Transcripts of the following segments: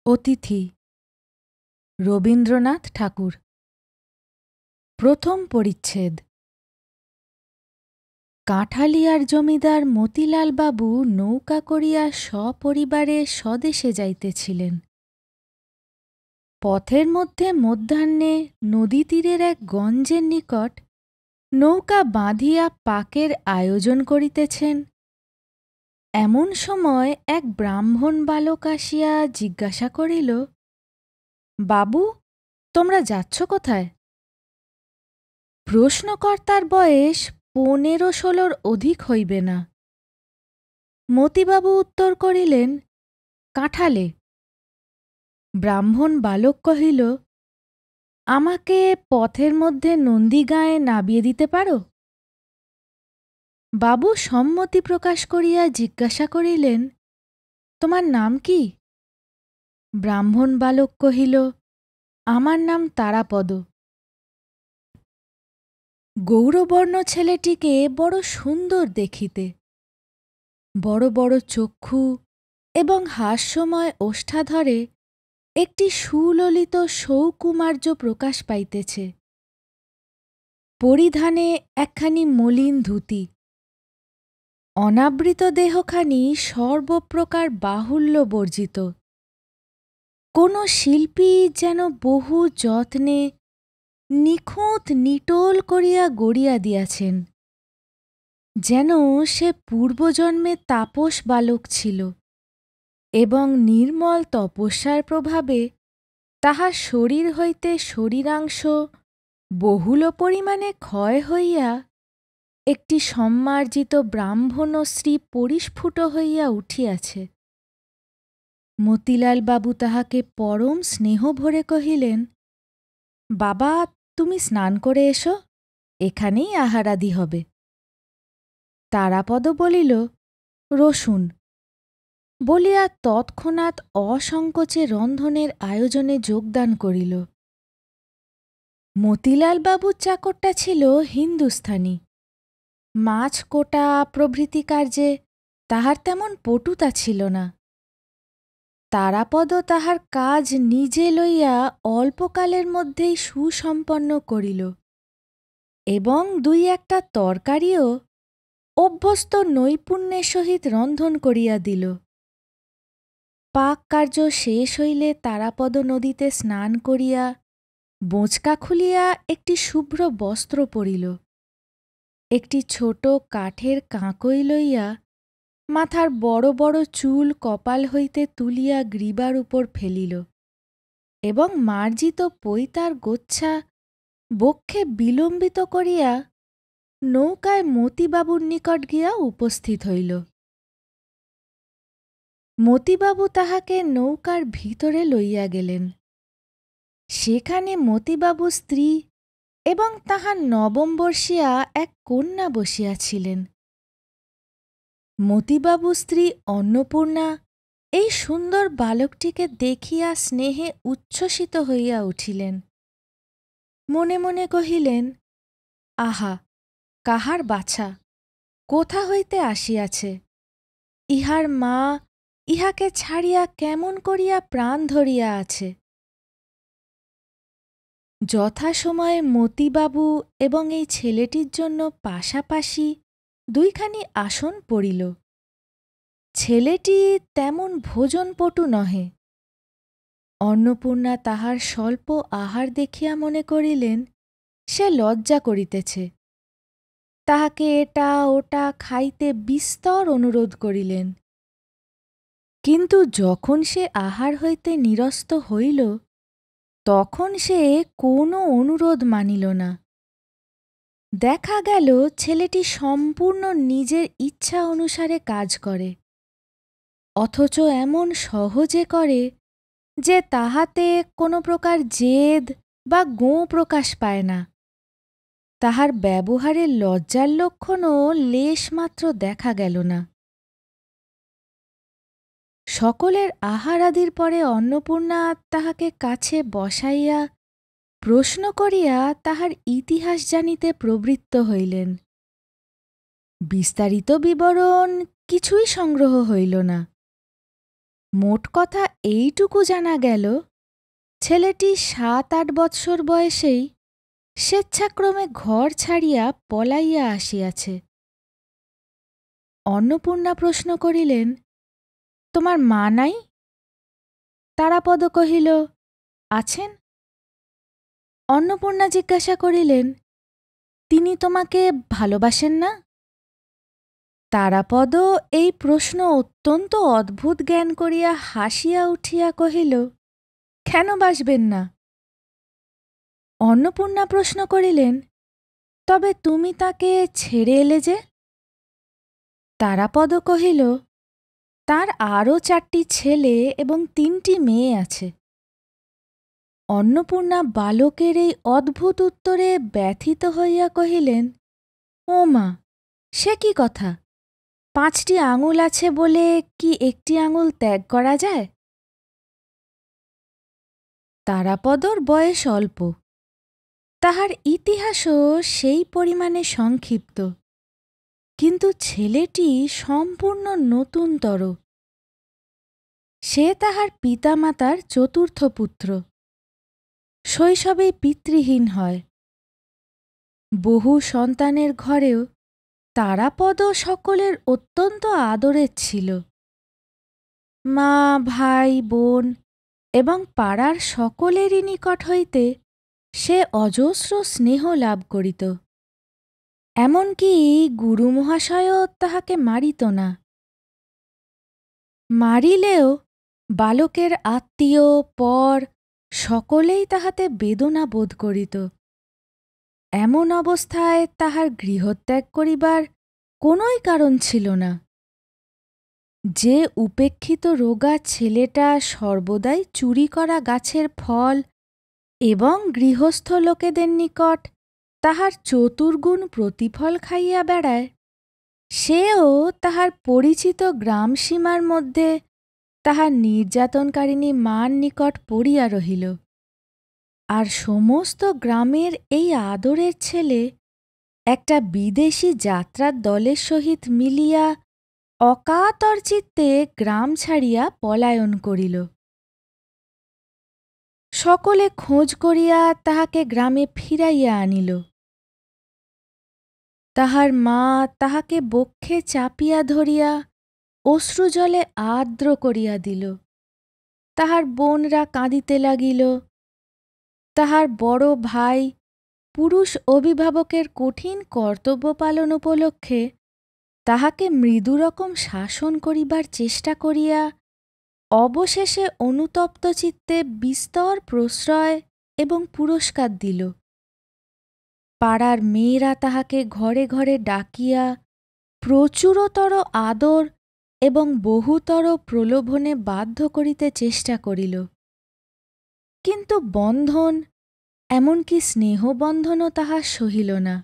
অতিথি রবীন্দ্রনাথ ঠাকুর। প্রথম পরিচ্ছেদ। কাঁঠালিয়ার জমিদার মতিলাল বাবু নৌকা করিয়া সপরিবারে স্বদেশে যাইতেছিলেন। পথের মধ্যে মধ্যাহ্নে নদীতীরের এক গঞ্জের নিকট নৌকা বাঁধিয়া পাকের আয়োজন করিতেছেন। এমন সময় এক ব্রাহ্মণ বালক আসিয়া জিজ্ঞাসা করিল, বাবু, তোমরা যাচ্ছ কোথায়? প্রশ্নকর্তার বয়স 15-16 অধিক হইবে না। মতিবাবু উত্তর করিলেন, কাঁঠালে। ব্রাহ্মণ বালক কহিল, আমাকে পথের মধ্যে নন্দীগাঁয়ে নামিয়ে দিতে পারো? বাবু সম্মতি প্রকাশ করিয়া জিজ্ঞাসা করিলেন, তোমার নাম কি? ব্রাহ্মণ বালক কহিল, আমার নাম তারাপদ। গৌরবর্ণ ছেলেটিকে বড় সুন্দর দেখিতে, বড় বড় চক্ষু এবং হাস্যময় ওষ্ঠাধরে একটি সুললিত সৌকুমার্য প্রকাশ পাইতেছে। পরিধানে একখানি মলিন ধুতি। অনাবৃত দেহখানি সর্বপ্রকার বাহুল্য বর্জিত। কোন শিল্পী যেন বহু যত্নে নিখুঁত নিটোল করিয়া গড়িয়া দিয়াছেন, যেন সে পূর্বজন্মে তাপস বালক ছিল এবং নির্মল তপস্যার প্রভাবে তাহার শরীর হইতে শরীরাংশ বহুল পরিমাণে ক্ষয় হইয়া একটি সম্মার্জিত ব্রাহ্মণশ্রী পরিস্ফুট হইয়া উঠিয়াছে। মতিলাল বাবু তাহাকে পরম স্নেহ ভরে কহিলেন, বাবা, তুমি স্নান করে এসো, এখানেই আহারাদি হবে। তারাপদ বলিল, রসুন, বলিয়া তৎক্ষণাৎ অসংকোচে রন্ধনের আয়োজনে যোগদান করিল। মতিলাল বাবুর চাকরটা ছিল হিন্দুস্থানি। মাছ কোটা প্রভৃতি কার্যে তাহার তেমন পটুতা ছিল না। তারাপদ তাহার কাজ নিজে লইয়া অল্পকালের মধ্যেই সুসম্পন্ন করিল এবং 2-1টা তরকারিও অভ্যস্ত নৈপুণ্যের সহিত রন্ধন করিয়া দিল। পাক কার্য শেষ হইলে তারাপদ নদীতে স্নান করিয়া বোঁচকা খুলিয়া একটি শুভ্র বস্ত্র পরিল। একটি ছোট কাঠের কাঁকই লইয়া মাথার বড় বড় চুল কপাল হইতে তুলিয়া গ্রীবার উপর ফেলিল এবং মার্জিত পৈতার গোচ্ছা বক্ষে বিলম্বিত করিয়া নৌকায় মতিবাবুর নিকট গিয়া উপস্থিত হইল। মতিবাবু তাহাকে নৌকার ভিতরে লইয়া গেলেন। সেখানে মতিবাবু স্ত্রী এবং তাহার নবমবর্ষীয়া এক কন্যা বসিয়াছিলেন। মতিবাবু স্ত্রী অন্নপূর্ণা এই সুন্দর বালকটিকে দেখিয়া স্নেহে উচ্ছ্বসিত হইয়া উঠিলেন। মনে মনে কহিলেন, আহা, কাহার বাছা, কোথা হইতে আসিয়াছে! ইহার মা ইহাকে ছাড়িয়া কেমন করিয়া প্রাণ ধরিয়া আছে। যথাসময়ে মতিবাবু এবং এই ছেলেটির জন্য পাশাপাশি 2খানি আসন পড়িল। ছেলেটি তেমন ভোজনপটু নহে। অন্নপূর্ণা তাহার স্বল্প আহার দেখিয়া মনে করিলেন সে লজ্জা করিতেছে। তাহাকে এটা ওটা খাইতে বিস্তর অনুরোধ করিলেন। কিন্তু যখন সে আহার হইতে নিরস্ত হইল, তখন সে কোনো অনুরোধ মানিল না। দেখা গেল ছেলেটি সম্পূর্ণ নিজের ইচ্ছা অনুসারে কাজ করে, অথচ এমন সহজে করে যে তাহাতে কোনো প্রকার জেদ বা গোঁ প্রকাশ পায় না। তাহার ব্যবহারে লজ্জার লক্ষণও লেশমাত্র দেখা গেল না। সকলের আহারাদির পরে অন্নপূর্ণা তাহাকে কাছে বসাইয়া প্রশ্ন করিয়া তাহার ইতিহাস জানিতে প্রবৃত্ত হইলেন। বিস্তারিত বিবরণ কিছুই সংগ্রহ হইল না। মোট কথা এইটুকু জানা গেল, ছেলেটি ৭-৮ বৎসর বয়সেই স্বেচ্ছাক্রমে ঘর ছাড়িয়া পলাইয়া আসিয়াছে। অন্নপূর্ণা প্রশ্ন করিলেন, তোমার মা নাই? তারাপদ কহিল, আছেন। অন্নপূর্ণা জিজ্ঞাসা করিলেন, তিনি তোমাকে ভালোবাসেন না? তারাপদ এই প্রশ্ন অত্যন্ত অদ্ভুত জ্ঞান করিয়া হাসিয়া উঠিয়া কহিল, কেন বাসবেন না? অন্নপূর্ণা প্রশ্ন করিলেন, তবে তুমি তাকে ছেড়ে এলে যে? তারাপদ কহিল, তার আরও ৪টি ছেলে এবং ৩টি মেয়ে আছে। অন্নপূর্ণা বালকের এই অদ্ভুত উত্তরে ব্যথিত হইয়া কহিলেন, ও মা, সে কি কথা? ৫টি আঙুল আছে বলে কি একটি আঙুল ত্যাগ করা যায়? তারাপদর বয়স অল্প, তাহার ইতিহাসও সেই পরিমাণে সংক্ষিপ্ত, কিন্তু ছেলেটি সম্পূর্ণ নূতনতর। সে তাহার পিতামাতার চতুর্থ পুত্র, শৈশবেই পিতৃহীন হয়। বহু সন্তানের ঘরেও তারাপদ সকলের অত্যন্ত আদরের ছিল। মা, ভাই, বোন এবং পাড়ার সকলেরই নিকট হইতে সে অজস্র স্নেহ লাভ করিত। এমনকি গুরুমহাশয়ও তাহাকে মারিত না। মারিলেও বালকের আত্মীয়, পর সকলেই তাহাতে বেদনা বোধ করিত। এমন অবস্থায় তাহার গৃহত্যাগ করিবার কোনোই কারণ ছিল না। যে উপেক্ষিত রোগা ছেলেটা সর্বদাই চুরি করা গাছের ফল এবং গৃহস্থ লোকেদের নিকট তাহার চতুর্গুণ প্রতিফল খাইয়া বেড়ায়, সেও তাহার পরিচিত গ্রামসীমার মধ্যে তাহার নির্যাতনকারিণী মার নিকট পড়িয়া রহিল। আর সমস্ত গ্রামের এই আদরের ছেলে একটা বিদেশী যাত্রার দলের সহিত মিলিয়া অকাতর চিত্তে গ্রাম ছাড়িয়া পলায়ন করিল। সকলে খোঁজ করিয়া তাহাকে গ্রামে ফিরাইয়া আনিল। তাহার মা তাহাকে বক্ষে চাপিয়া ধরিয়া অশ্রুজলে আর্দ্র করিয়া দিল। তাহার বোনরা কাঁদিতে লাগিল। তাহার বড় ভাই পুরুষ অভিভাবকের কঠিন কর্তব্য পালন উপলক্ষে তাহাকে মৃদুরকম শাসন করিবার চেষ্টা করিয়া অবশেষে অনুতপ্ত চিত্তে বিস্তর প্রশ্রয় এবং পুরস্কার দিল। পাড়ার মেয়েরা তাহাকে ঘরে ঘরে ডাকিয়া প্রচুরতর আদর এবং বহুতর প্রলোভনে বাধ্য করিতে চেষ্টা করিল। কিন্তু বন্ধন, এমনকি স্নেহবন্ধনও তাহা সহিল না।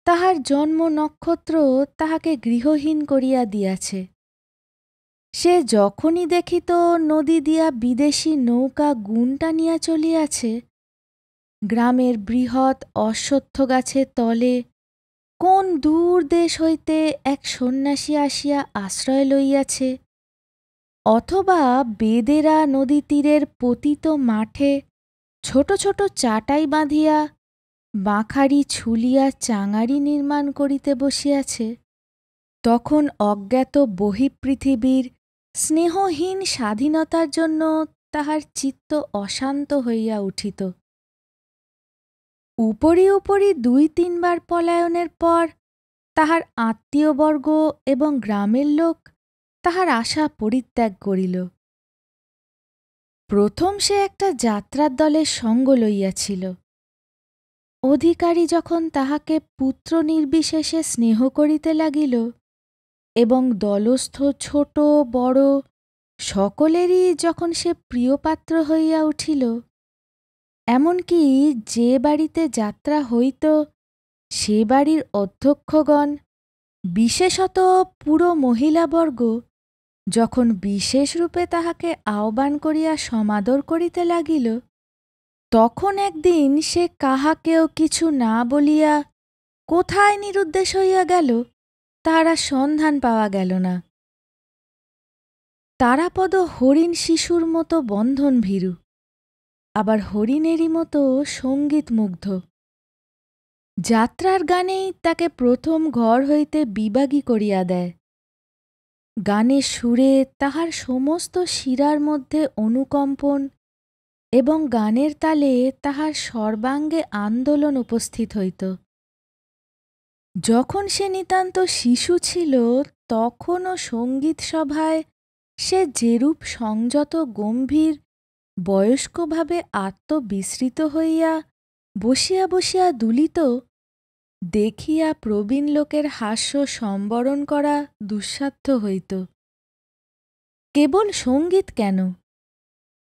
তাহার জন্ম নক্ষত্র তাহাকে গৃহহীন করিয়া দিয়াছে। সে যখনই দেখিত নদী দিয়া বিদেশী নৌকা গুণ টানিয়া চলিয়াছে, গ্রামের বৃহৎ অশ্বত্থ গাছের তলে কোন দূর দেশ হইতে এক সন্ন্যাসী আসিয়া আশ্রয় লইয়াছে, অথবা বেদেরা নদী তীরের পতিত মাঠে ছোট ছোট চাটাই বাঁধিয়া বাঁখারি ছুলিয়া চাঙারি নির্মাণ করিতে বসিয়াছে, তখন অজ্ঞাত বহিঃপৃথিবীর স্নেহহীন স্বাধীনতার জন্য তাহার চিত্ত অশান্ত হইয়া উঠিত। উপরি উপরি ২-৩ বার পলায়নের পর তাহার আত্মীয়বর্গ এবং গ্রামের লোক তাহার আশা পরিত্যাগ করিল। প্রথম সে একটা যাত্রার দলের সঙ্গ লইয়াছিল। অধিকারী যখন তাহাকে পুত্র নির্বিশেষে স্নেহ করিতে লাগিল এবং দলস্থ ছোট বড় সকলেরই যখন সে প্রিয়পাত্র হইয়া উঠিল, এমনকি যে বাড়িতে যাত্রা হইত সে বাড়ির অধ্যক্ষগণ, বিশেষত পুরো মহিলাবর্গ, যখন বিশেষরূপে তাহাকে আহ্বান করিয়া সমাদর করিতে লাগিল, তখন একদিন সে কাহাকেও কিছু না বলিয়া কোথায় নিরুদ্দেশ হইয়া গেল, তাহার আর সন্ধান পাওয়া গেল না। তারাপদ হরিণ শিশুর মতো বন্ধন ভীরু, আবার হরিণেরই মতো সঙ্গীতমুগ্ধ। যাত্রার গানেই তাকে প্রথম ঘর হইতে বিবাগী করিয়া দেয়। গানের সুরে তাহার সমস্ত শিরার মধ্যে অনুকম্পন এবং গানের তালে তাহার সর্বাঙ্গে আন্দোলন উপস্থিত হইত। যখন সে নিতান্ত শিশু ছিল তখনও সঙ্গীত সভায় সে যেরূপ সংযত গম্ভীর বয়স্কভাবে আত্মবিস্মৃত হইয়া বসিয়া বসিয়া দুলিত, দেখিয়া প্রবীণ লোকের হাস্য সম্বরণ করা দুঃসাধ্য হইত। কেবল সঙ্গীত কেন,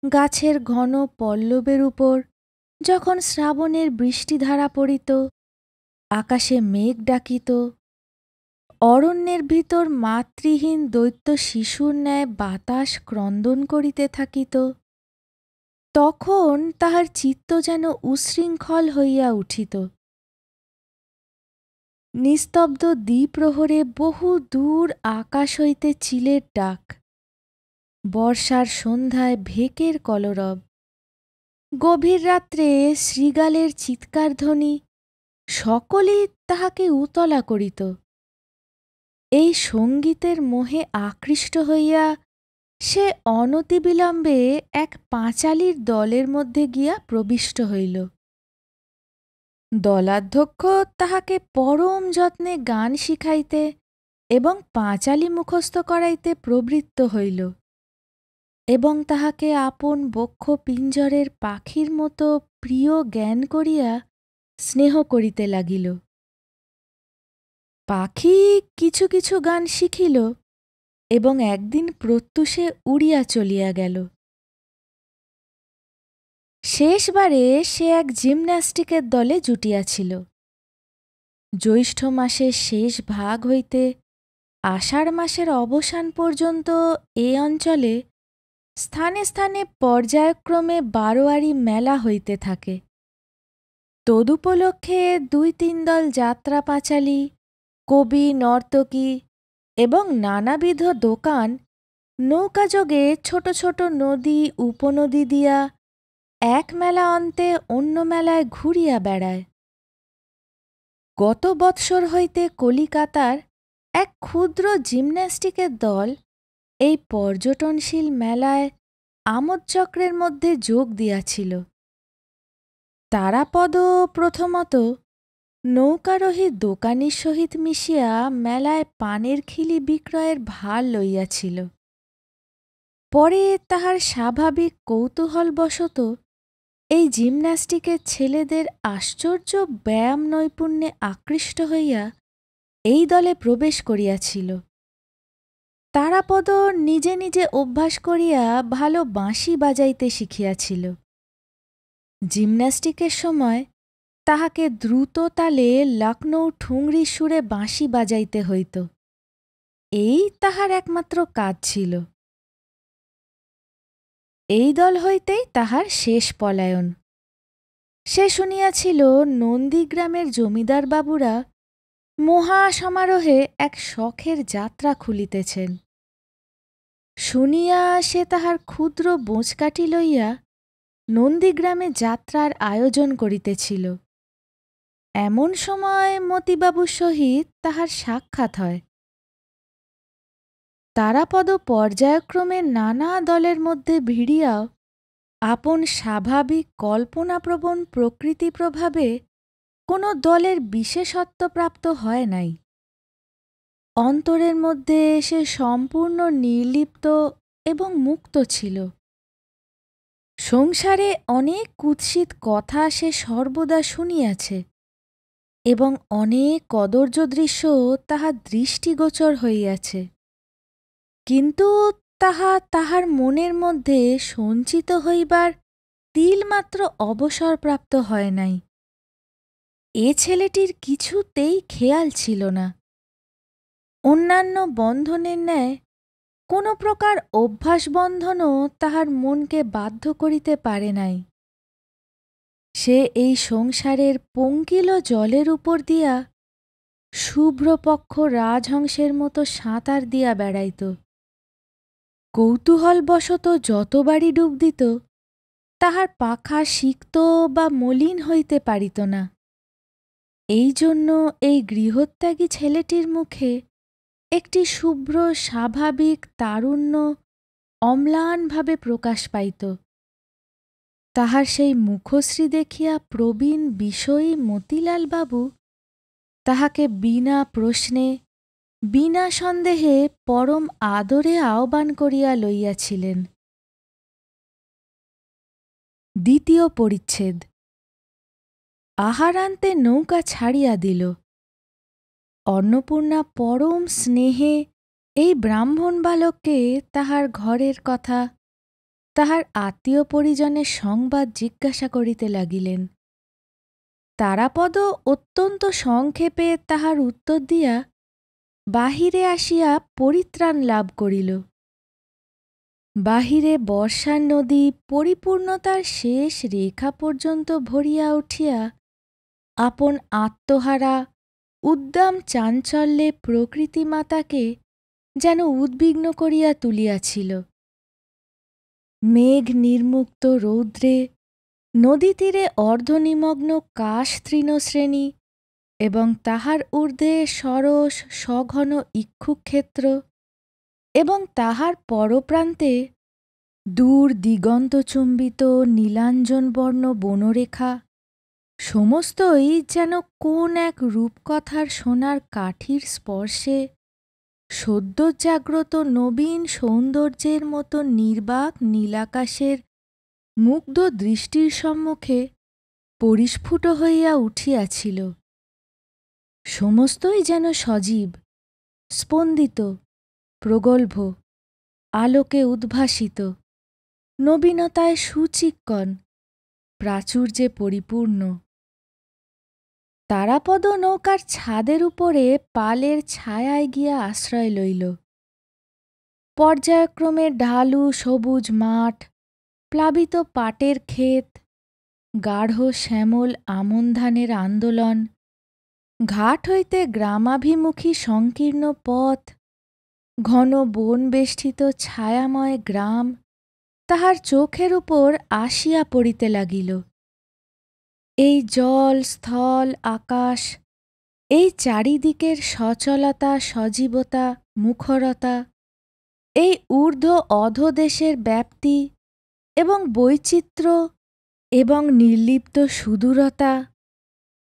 গাছের ঘন পল্লবের উপর যখন শ্রাবণের বৃষ্টিধারা পড়িত, আকাশে মেঘ ডাকিত, অরণ্যের ভিতর মাতৃহীন দৈত্য শিশুর ন্যায় বাতাস ক্রন্দন করিতে থাকিত, তখন তাহার চিত্ত যেন উচ্ছৃঙ্খল হইয়া উঠিত। নিস্তব্ধ দ্বিপ্রহরে বহু দূর আকাশ হইতে চিলের ডাক, বর্ষার সন্ধ্যায় ভেকের কলরব, গভীর রাত্রে শৃগালের চিৎকার ধ্বনি সকলই তাহাকে উতলা করিত। এই সঙ্গীতের মোহে আকৃষ্ট হইয়া সে অনতিবিলম্বে এক পাঁচালীর দলের মধ্যে গিয়া প্রবিষ্ট হইল। দলাধ্যক্ষ তাহাকে পরম যত্নে গান শিখাইতে এবং পাঁচালী মুখস্থ করাইতে প্রবৃত্ত হইল এবং তাহাকে আপন বক্ষ পিঞ্জরের পাখির মতো প্রিয় জ্ঞান করিয়া স্নেহ করিতে লাগিল। পাখি কিছু কিছু গান শিখিল এবং একদিন প্রত্যুষে উড়িয়া চলিয়া গেল। শেষবারে সে এক জিমন্যাস্টিকের দলে জুটিয়াছিল। জ্যৈষ্ঠ মাসের শেষ ভাগ হইতে আষাঢ় মাসের অবসান পর্যন্ত এ অঞ্চলে স্থানে স্থানে পর্যায়ক্রমে বারোয়ারি মেলা হইতে থাকে। তদুপলক্ষে ২-৩ দল যাত্রা পাঁচালী, কবি, নর্তকী এবং নানাবিধ দোকান নৌকাযোগে ছোট ছোট নদী উপনদী দিয়া এক মেলা অন্তে অন্য মেলায় ঘুরিয়া বেড়ায়। গত বৎসর হইতে কলিকাতার এক ক্ষুদ্র জিমন্যাস্টিকের দল এই পর্যটনশীল মেলায় আমোদচক্রের মধ্যে যোগ দিয়াছিল। তারাপদ প্রথমত নৌকারোহী দোকানির সহিত মিশিয়া মেলায় পানের খিলি বিক্রয়ের ভার লইয়াছিল। পরে তাহার স্বাভাবিক কৌতূহলবশত এই জিমন্যাস্টিকের ছেলেদের আশ্চর্য ব্যায়াম নৈপুণ্যে আকৃষ্ট হইয়া এই দলে প্রবেশ করিয়াছিল। তারাপদ নিজে নিজে অভ্যাস করিয়া ভালো বাঁশি বাজাইতে শিখিয়াছিল। জিমন্যাস্টিকের সময় তাহাকে দ্রুত তালে লখনৌ ঠুংরি সুরে বাঁশি বাজাইতে হইত। এই তাহার একমাত্র কাজ ছিল। এই দল হইতেই তাহার শেষ পলায়ন। সে শুনিয়াছিল নন্দীগ্রামের জমিদার বাবুরা মহা সমারোহে এক শখের যাত্রা খুলিতেছেন। শুনিয়া সে তাহার ক্ষুদ্র বোঁচকাঠি লইয়া নন্দীগ্রামে যাত্রার আয়োজন করিতেছিল। এমন সময় মতিবাবুর সহিত তাহার সাক্ষাৎ হয়। তারাপদ পর্যায়ক্রমে নানা দলের মধ্যে ভিড়িয়াও আপন স্বাভাবিক কল্পনাপ্রবণ প্রকৃতি প্রভাবে কোনো দলের বিশেষত্বপ্রাপ্ত হয় নাই। অন্তরের মধ্যে সে সম্পূর্ণ নির্লিপ্ত এবং মুক্ত ছিল। সংসারে অনেক কুৎসিত কথা সে সর্বদা শুনিয়াছে এবং অনেক কদর্য দৃশ্য তাহার দৃষ্টিগোচর হইয়াছে, কিন্তু তাহা তাহার মনের মধ্যে সঞ্চিত হইবার তিলমাত্র অবসরপ্রাপ্ত হয় নাই। এ ছেলেটির কিছুতেই খেয়াল ছিল না। অন্যান্য বন্ধনের ন্যায় কোনো প্রকার অভ্যাসবন্ধনও তাহার মনকে বাধ্য করিতে পারে নাই। সে এই সংসারের পঙ্কিল জলের উপর দিয়া শুভ্রপক্ষ রাজহংসের মতো সাঁতার দিয়া বেড়াইত। কৌতূহলবশত যতবারই ডুব দিত, তাহার পাখা সিক্ত বা মলিন হইতে পারিত না। এই জন্য এই গৃহত্যাগী ছেলেটির মুখে একটি শুভ্র স্বাভাবিক তারুণ্য অম্লানভাবে প্রকাশ পাইত। তাহার সেই মুখশ্রী দেখিয়া প্রবীণ বিষয়ী মতিলালবাবু তাহাকে বিনা প্রশ্নে বিনা সন্দেহে পরম আদরে আহ্বান করিয়া লইয়াছিলেন। দ্বিতীয় পরিচ্ছেদ। আহারান্তে নৌকা ছাড়িয়া দিল। অন্নপূর্ণা পরম স্নেহে এই ব্রাহ্মণ বালককে তাহার ঘরের কথা, তাহার আত্মীয় পরিজনের সংবাদ জিজ্ঞাসা করিতে লাগিলেন। তারাপদ অত্যন্ত সংক্ষেপে তাহার উত্তর দিয়া বাহিরে আসিয়া পরিত্রাণ লাভ করিল। বাহিরে বর্ষার নদী পরিপূর্ণতার শেষ রেখা পর্যন্ত ভরিয়া উঠিয়া আপন আত্মহারা উদ্দাম চাঞ্চল্যে প্রকৃতিমাতাকে যেন উদ্বিগ্ন করিয়া তুলিয়াছিল। মেঘ নির্মুক্ত রৌদ্রে নদীতীরে অর্ধনিমগ্ন কাশ তৃণশ্রেণী এবং তাহার ঊর্ধ্বে সরস সঘন ইক্ষুক্ষেত্র এবং তাহার পরপ্রান্তে দূর দিগন্তচুম্বিত নীলাঞ্জনবর্ণ বনরেখা সমস্তই যেন কোন এক রূপকথার সোনার কাঠির স্পর্শে সদ্যোজাগ্রত নবীন সৌন্দর্যের মতো নির্বাক নীলাকাশের মুগ্ধ দৃষ্টির সম্মুখে পরিস্ফুট হইয়া উঠিয়াছিল। সমস্তই যেন সজীব, স্পন্দিত, প্রগল্ভ, আলোকে উদ্ভাসিত, নবীনতায় সুচিক্কণ, প্রাচুর্যে পরিপূর্ণ। তারাপদ নৌকার ছাদের উপরে পালের ছায়ায় গিয়া আশ্রয় লইল। পর্যায়ক্রমে ঢালু সবুজ মাঠ, প্লাবিত পাটের ক্ষেত, গাঢ় শ্যামল আমন ধানের আন্দোলন, ঘাট হইতে গ্রামাভিমুখী সংকীর্ণ পথ, ঘন বনবেষ্টিত ছায়াময় গ্রাম তাহার চোখের উপর আসিয়া পড়িতে লাগিল। এই জল স্থল আকাশ, এই চারিদিকের সচলতা সজীবতা মুখরতা, এই ঊর্ধ্ব অধোদেশের ব্যাপ্তি এবং বৈচিত্র্য এবং নির্লিপ্ত সুদূরতা,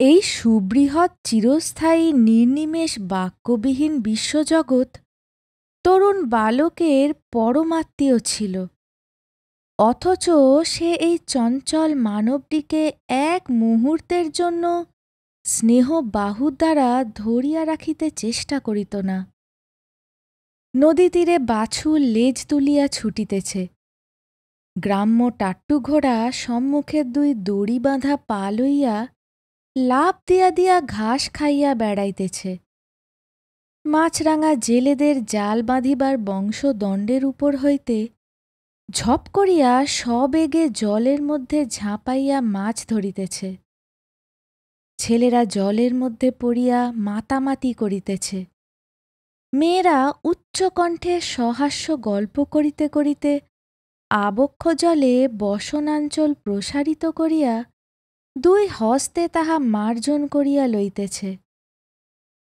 এই সুবৃহৎ চিরস্থায়ী নির্নিমেষ বাক্যবিহীন বিশ্বজগৎ তরুণ বালকের পরমাত্মীয় ছিল, অথচ সে এই চঞ্চল মানবটিকে এক মুহূর্তের জন্য স্নেহ বাহুর দ্বারা ধরিয়া রাখিতে চেষ্টা করিত না। নদীতীরে বাছুর লেজ তুলিয়া ছুটিতেছে। গ্রাম্য টাট্টু ঘোড়া সম্মুখের দুই দড়ি বাঁধা পা লইয়া লাফ দিয়া দিয়া ঘাস খাইয়া বেড়াইতেছে। মাছরাঙা জেলেদের জাল বাঁধিবার বংশদণ্ডের উপর হইতে ঝপ করিয়া সবেগে জলের মধ্যে ঝাঁপাইয়া মাছ ধরিতেছে। ছেলেরা জলের মধ্যে পড়িয়া মাতামাতি করিতেছে। মেয়েরা উচ্চকণ্ঠে সহাস্য গল্প করিতে করিতে আবক্ষ জলে বসনাঞ্চল প্রসারিত করিয়া দুই হস্তে তাহা মার্জন করিয়া লইতেছে।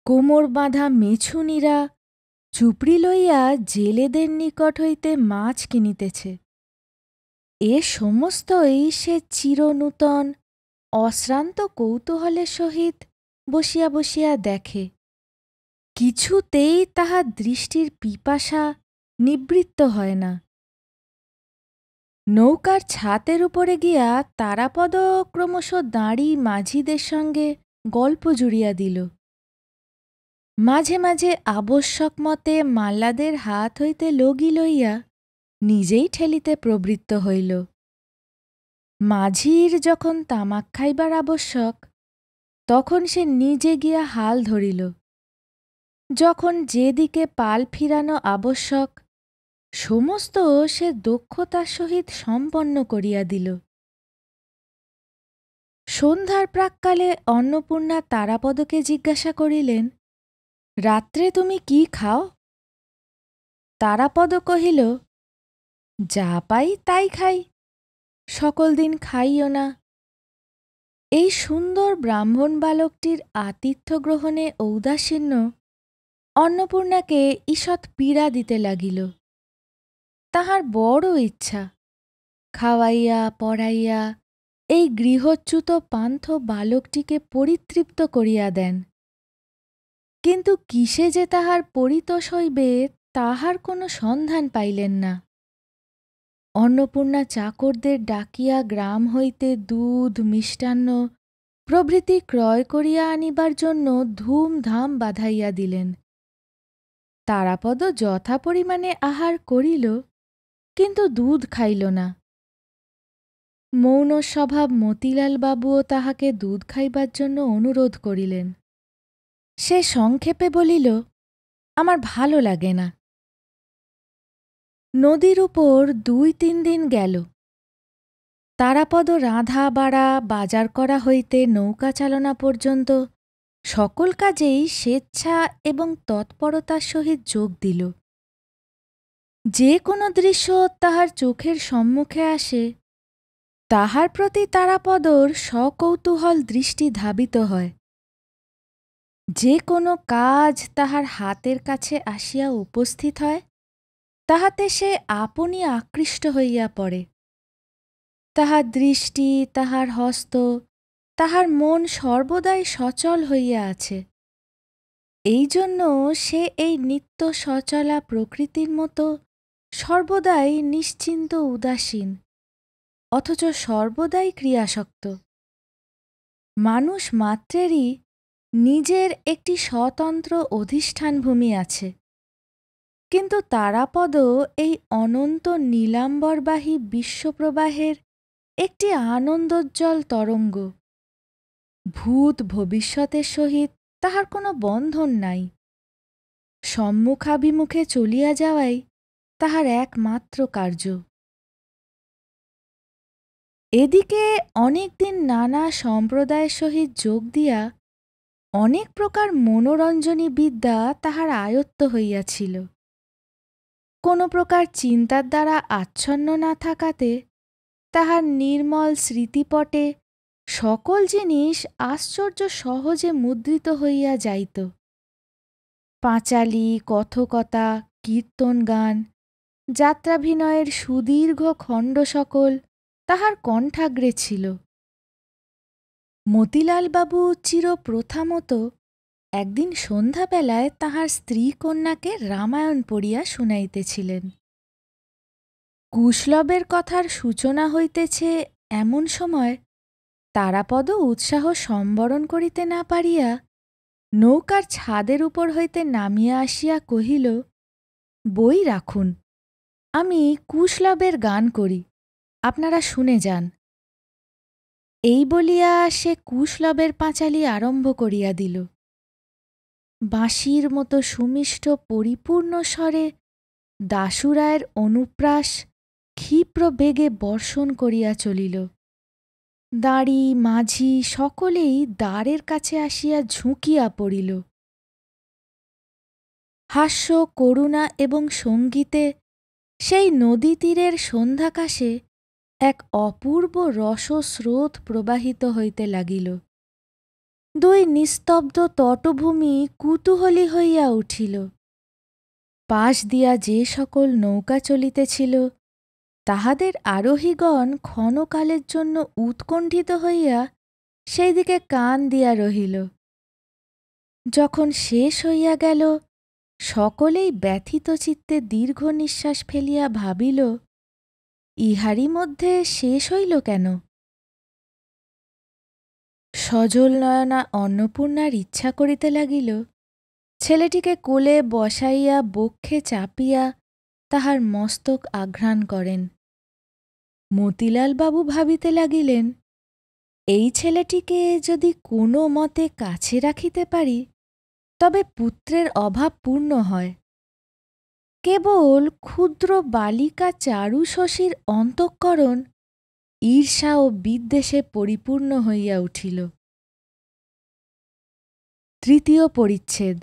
কোমর বাঁধা মেছুনীরা চুপড়ি লইয়া জেলেদের নিকট হইতে মাছ কিনিতেছে। এ সমস্তই সে চিরনূতন অশ্রান্ত কৌতূহলের সহিত বসিয়া বসিয়া দেখে। কিছুতেই তাহার দৃষ্টির পিপাসা নিবৃত্ত হয় না। নৌকার ছাতের উপরে গিয়া তারাপদ ক্রমশ দাঁড়ি মাঝিদের সঙ্গে গল্প জুড়িয়া দিল। মাঝে মাঝে আবশ্যক মতে মাল্লাদের হাত হইতে লগি লইয়া নিজেই ঠেলিতে প্রবৃত্ত হইল। মাঝির যখন তামাক খাইবার আবশ্যক, তখন সে নিজে গিয়া হাল ধরিল। যখন যেদিকে পাল ফিরানো আবশ্যক, সমস্ত সে দক্ষতার সহিত সম্পন্ন করিয়া দিল। সন্ধ্যার প্রাক্কালে অন্নপূর্ণা তারাপদকে জিজ্ঞাসা করিলেন, রাত্রে তুমি কি খাও? তারাপদ কহিল, যা পাই তাই খাই, সকল দিন খাইও না। এই সুন্দর ব্রাহ্মণ বালকটির আতিথ্য গ্রহণে ঔদাসীন্য অন্নপূর্ণাকে ঈষৎ পীড়া দিতে লাগিল। তাহার বড় ইচ্ছা খাওয়াইয়া পড়াইয়া এই গৃহচ্যুত পান্থ বালকটিকে পরিতৃপ্ত করিয়া দেন। কিন্তু কিসে যে তাহার পরিতোষ হইবে তাহার কোনো সন্ধান পাইলেন না। অন্নপূর্ণা চাকরদের ডাকিয়া গ্রাম হইতে দুধ মিষ্টান্ন প্রভৃতি ক্রয় করিয়া আনিবার জন্য ধুমধাম বাধাইয়া দিলেন। তারাপদ যথা পরিমাণে আহার করিল, কিন্তু দুধ খাইল না। মৌন স্বভাব মতিলাল বাবুও তাহাকে দুধ খাইবার জন্য অনুরোধ করিলেন। সে সংক্ষেপে বলিল, আমার ভালো লাগে না। নদীর উপর ২-৩ দিন গেল। তারাপদ রাঁধা বাড়া বাজার করা হইতে নৌকা চালনা পর্যন্ত সকল কাজেই স্বেচ্ছা এবং তৎপরতার সহিত যোগ দিল। যে কোনো দৃশ্য তাহার চোখের সম্মুখে আসে, তাহার প্রতি তারাপদর সকৌতূহল দৃষ্টি ধাবিত হয়। যে কোনো কাজ তাহার হাতের কাছে আসিয়া উপস্থিত হয়, তাহাতে সে আপনি আকৃষ্ট হইয়া পড়ে। তাহার দৃষ্টি, তাহার হস্ত, তাহার মন সর্বদাই সচল হইয়া আছে। এই জন্য সে এই নিত্য সচলা প্রকৃতির মতো সর্বদাই নিশ্চিন্ত উদাসীন, অথচ সর্বদাই ক্রিয়াসক্ত। মানুষ মাত্রেরই নিজের একটি স্বতন্ত্র অধিষ্ঠানভূমি আছে, কিন্তু তারাপদ এই অনন্ত নীলাম্বরবাহী বিশ্বপ্রবাহের একটি আনন্দোজ্জ্বল তরঙ্গ। ভূত ভবিষ্যতের সহিত তাহার কোনো বন্ধন নাই। সম্মুখাভিমুখে চলিয়া যাওয়াই তাহার একমাত্র কার্য। এদিকে অনেকদিন নানা সম্প্রদায়ের সহিত যোগ দিয়া অনেক প্রকার মনোরঞ্জনী বিদ্যা তাহার আয়ত্ত হইয়াছিল। কোনো প্রকার চিন্তার দ্বারা আচ্ছন্ন না থাকাতে তাহার নির্মল স্মৃতিপটে সকল জিনিস আশ্চর্য সহজে মুদ্রিত হইয়া যাইত। পাঁচালী, কথকতা, কীর্তন গান, যাত্রাভিনয়ের সুদীর্ঘ খণ্ড সকল তাহার কণ্ঠাগ্রে ছিল। মতিলালবাবু চিরপ্রথামত একদিন সন্ধ্যাবেলায় তাহার স্ত্রী কন্যাকে রামায়ণ পড়িয়া শুনাইতেছিলেন। কুশলবের কথার সূচনা হইতেছে এমন সময় তারাপদ উৎসাহ সম্বরণ করিতে না পারিয়া নৌকার ছাদের উপর হইতে নামিয়া আসিয়া কহিল, বই রাখুন, আমি কুশলবের গান করি, আপনারা শুনে যান। এই বলিয়া সে কুশলবের পাঁচালী আরম্ভ করিয়া দিল। বাঁশির মতো সুমিষ্ট পরিপূর্ণ স্বরে দাশুরায়ের অনুপ্রাস ক্ষিপ্র বেগে বর্ষণ করিয়া চলিল। দাঁড়ি মাঝি সকলেই দ্বারের কাছে আসিয়া ঝুঁকিয়া পড়িল। হাস্য, করুণা এবং সঙ্গীতে সেই নদীতীরের সন্ধ্যাকাশে এক অপূর্ব রসস্রোত প্রবাহিত হইতে লাগিল। দুই নিস্তব্ধ তটভূমি কুতূহলী হইয়া উঠিল। পাশ দিয়া যে সকল নৌকা চলিতেছিল, তাহাদের আরোহীগণ ক্ষণকালের জন্য উৎকণ্ঠিত হইয়া সেই দিকে কান দিয়া রহিল। যখন শেষ হইয়া গেল, সকলেই ব্যথিত চিত্তে দীর্ঘ নিঃশ্বাস ফেলিয়া ভাবিল, ইহারই মধ্যে শেষ হইল কেন? সজল নয়না অন্নপূর্ণার ইচ্ছা করিতে লাগিল ছেলেটিকে কোলে বসাইয়া বক্ষে চাপিয়া তাহার মস্তক আঘ্রাণ করেন। মতিলালবাবু ভাবিতে লাগিলেন, এই ছেলেটিকে যদি কোনো মতে কাছে রাখিতে পারি তবে পুত্রের অভাব পূর্ণ হয়। কেবল ক্ষুদ্র বালিকা চারুশশীর অন্তঃকরণ ঈর্ষা ও বিদ্বেষে পরিপূর্ণ হইয়া উঠিল। তৃতীয় পরিচ্ছেদ।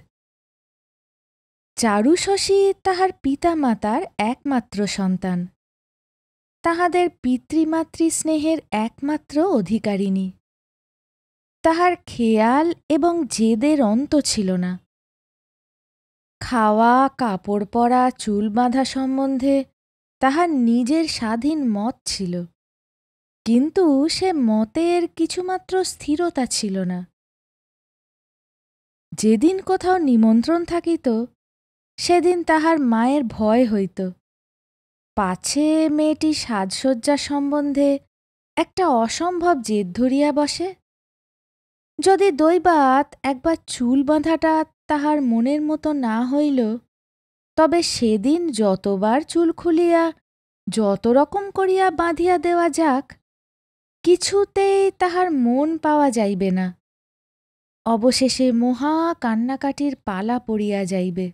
চারুশশী তাহার পিতামাতার একমাত্র সন্তান। তাহাদের পিতৃমাতৃ স্নেহের একমাত্র অধিকারিণী। তাহার খেয়াল এবং জেদের অন্ত ছিল না। খাওয়া, কাপড় পরা, চুল বাঁধা সম্বন্ধে তাহার নিজের স্বাধীন মত ছিল, কিন্তু সে মতের কিছুমাত্র স্থিরতা ছিল না। যেদিন কোথাও নিমন্ত্রণ থাকিত, সেদিন তাহার মায়ের ভয় হইত, পাছে মেয়েটি সাজসজ্জা সম্বন্ধে একটা অসম্ভব জেদ ধরিয়া বসে। যদি দৈবাৎ একবার চুল বাঁধাটা তাহার মনের মতো না হইল, তবে সেদিন যতবার চুল খুলিয়া যত রকম করিয়া বাঁধিয়া দেওয়া যাক, কিছুতেই তাহার মন পাওয়া যাইবে না। অবশেষে মহা কান্নাকাটির পালা পড়িয়া যাইবে।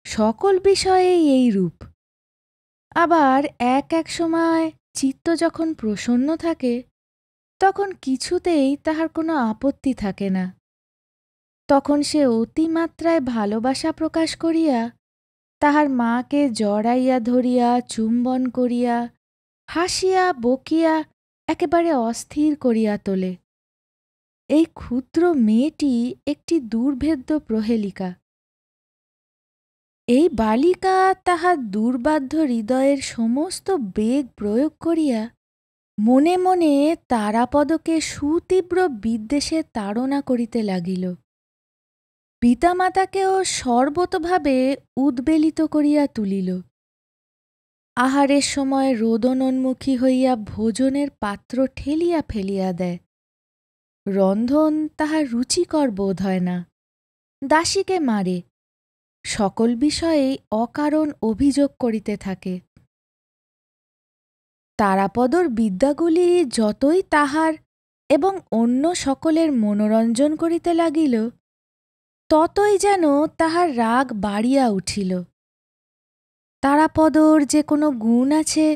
সকল বিষয়েই এই রূপ। আবার এক এক সময় চিত্ত যখন প্রসন্ন থাকে, তখন কিছুতেই তাহার কোনো আপত্তি থাকে না। তখন সে অতিমাত্রায় ভালোবাসা প্রকাশ করিয়া তাহার মাকে জড়াইয়া ধরিয়া চুম্বন করিয়া হাসিয়া বকিয়া একেবারে অস্থির করিয়া তোলে। এই ক্ষুদ্র মেয়েটি একটি দুর্ভেদ্য প্রহেলিকা। এই বালিকা তাহার দুর্বাধ্য হৃদয়ের সমস্ত বেগ প্রয়োগ করিয়া মনে মনে তারাপদকে সুতীব্র বিদ্বেষে তাড়না করিতে লাগিল। পিতামাতাকেও সর্বতোভাবে উদ্বেলিত করিয়া তুলিল। আহারের সময় রোদনোন্মুখী হইয়া ভোজনের পাত্র ঠেলিয়া ফেলিয়া দেয়। রন্ধন তাহার রুচিকর বোধ হয় না। দাসীকে মারে। সকল বিষয়েই অকারণ অভিযোগ করিতে থাকে। তারাপদর বিদ্যাগুলি যতই তাহার এবং অন্য সকলের মনোরঞ্জন করিতে লাগিল, ততই যেন তাহার রাগ বাড়িয়া উঠিল। তারাপদর যে কোনো গুণ আছে,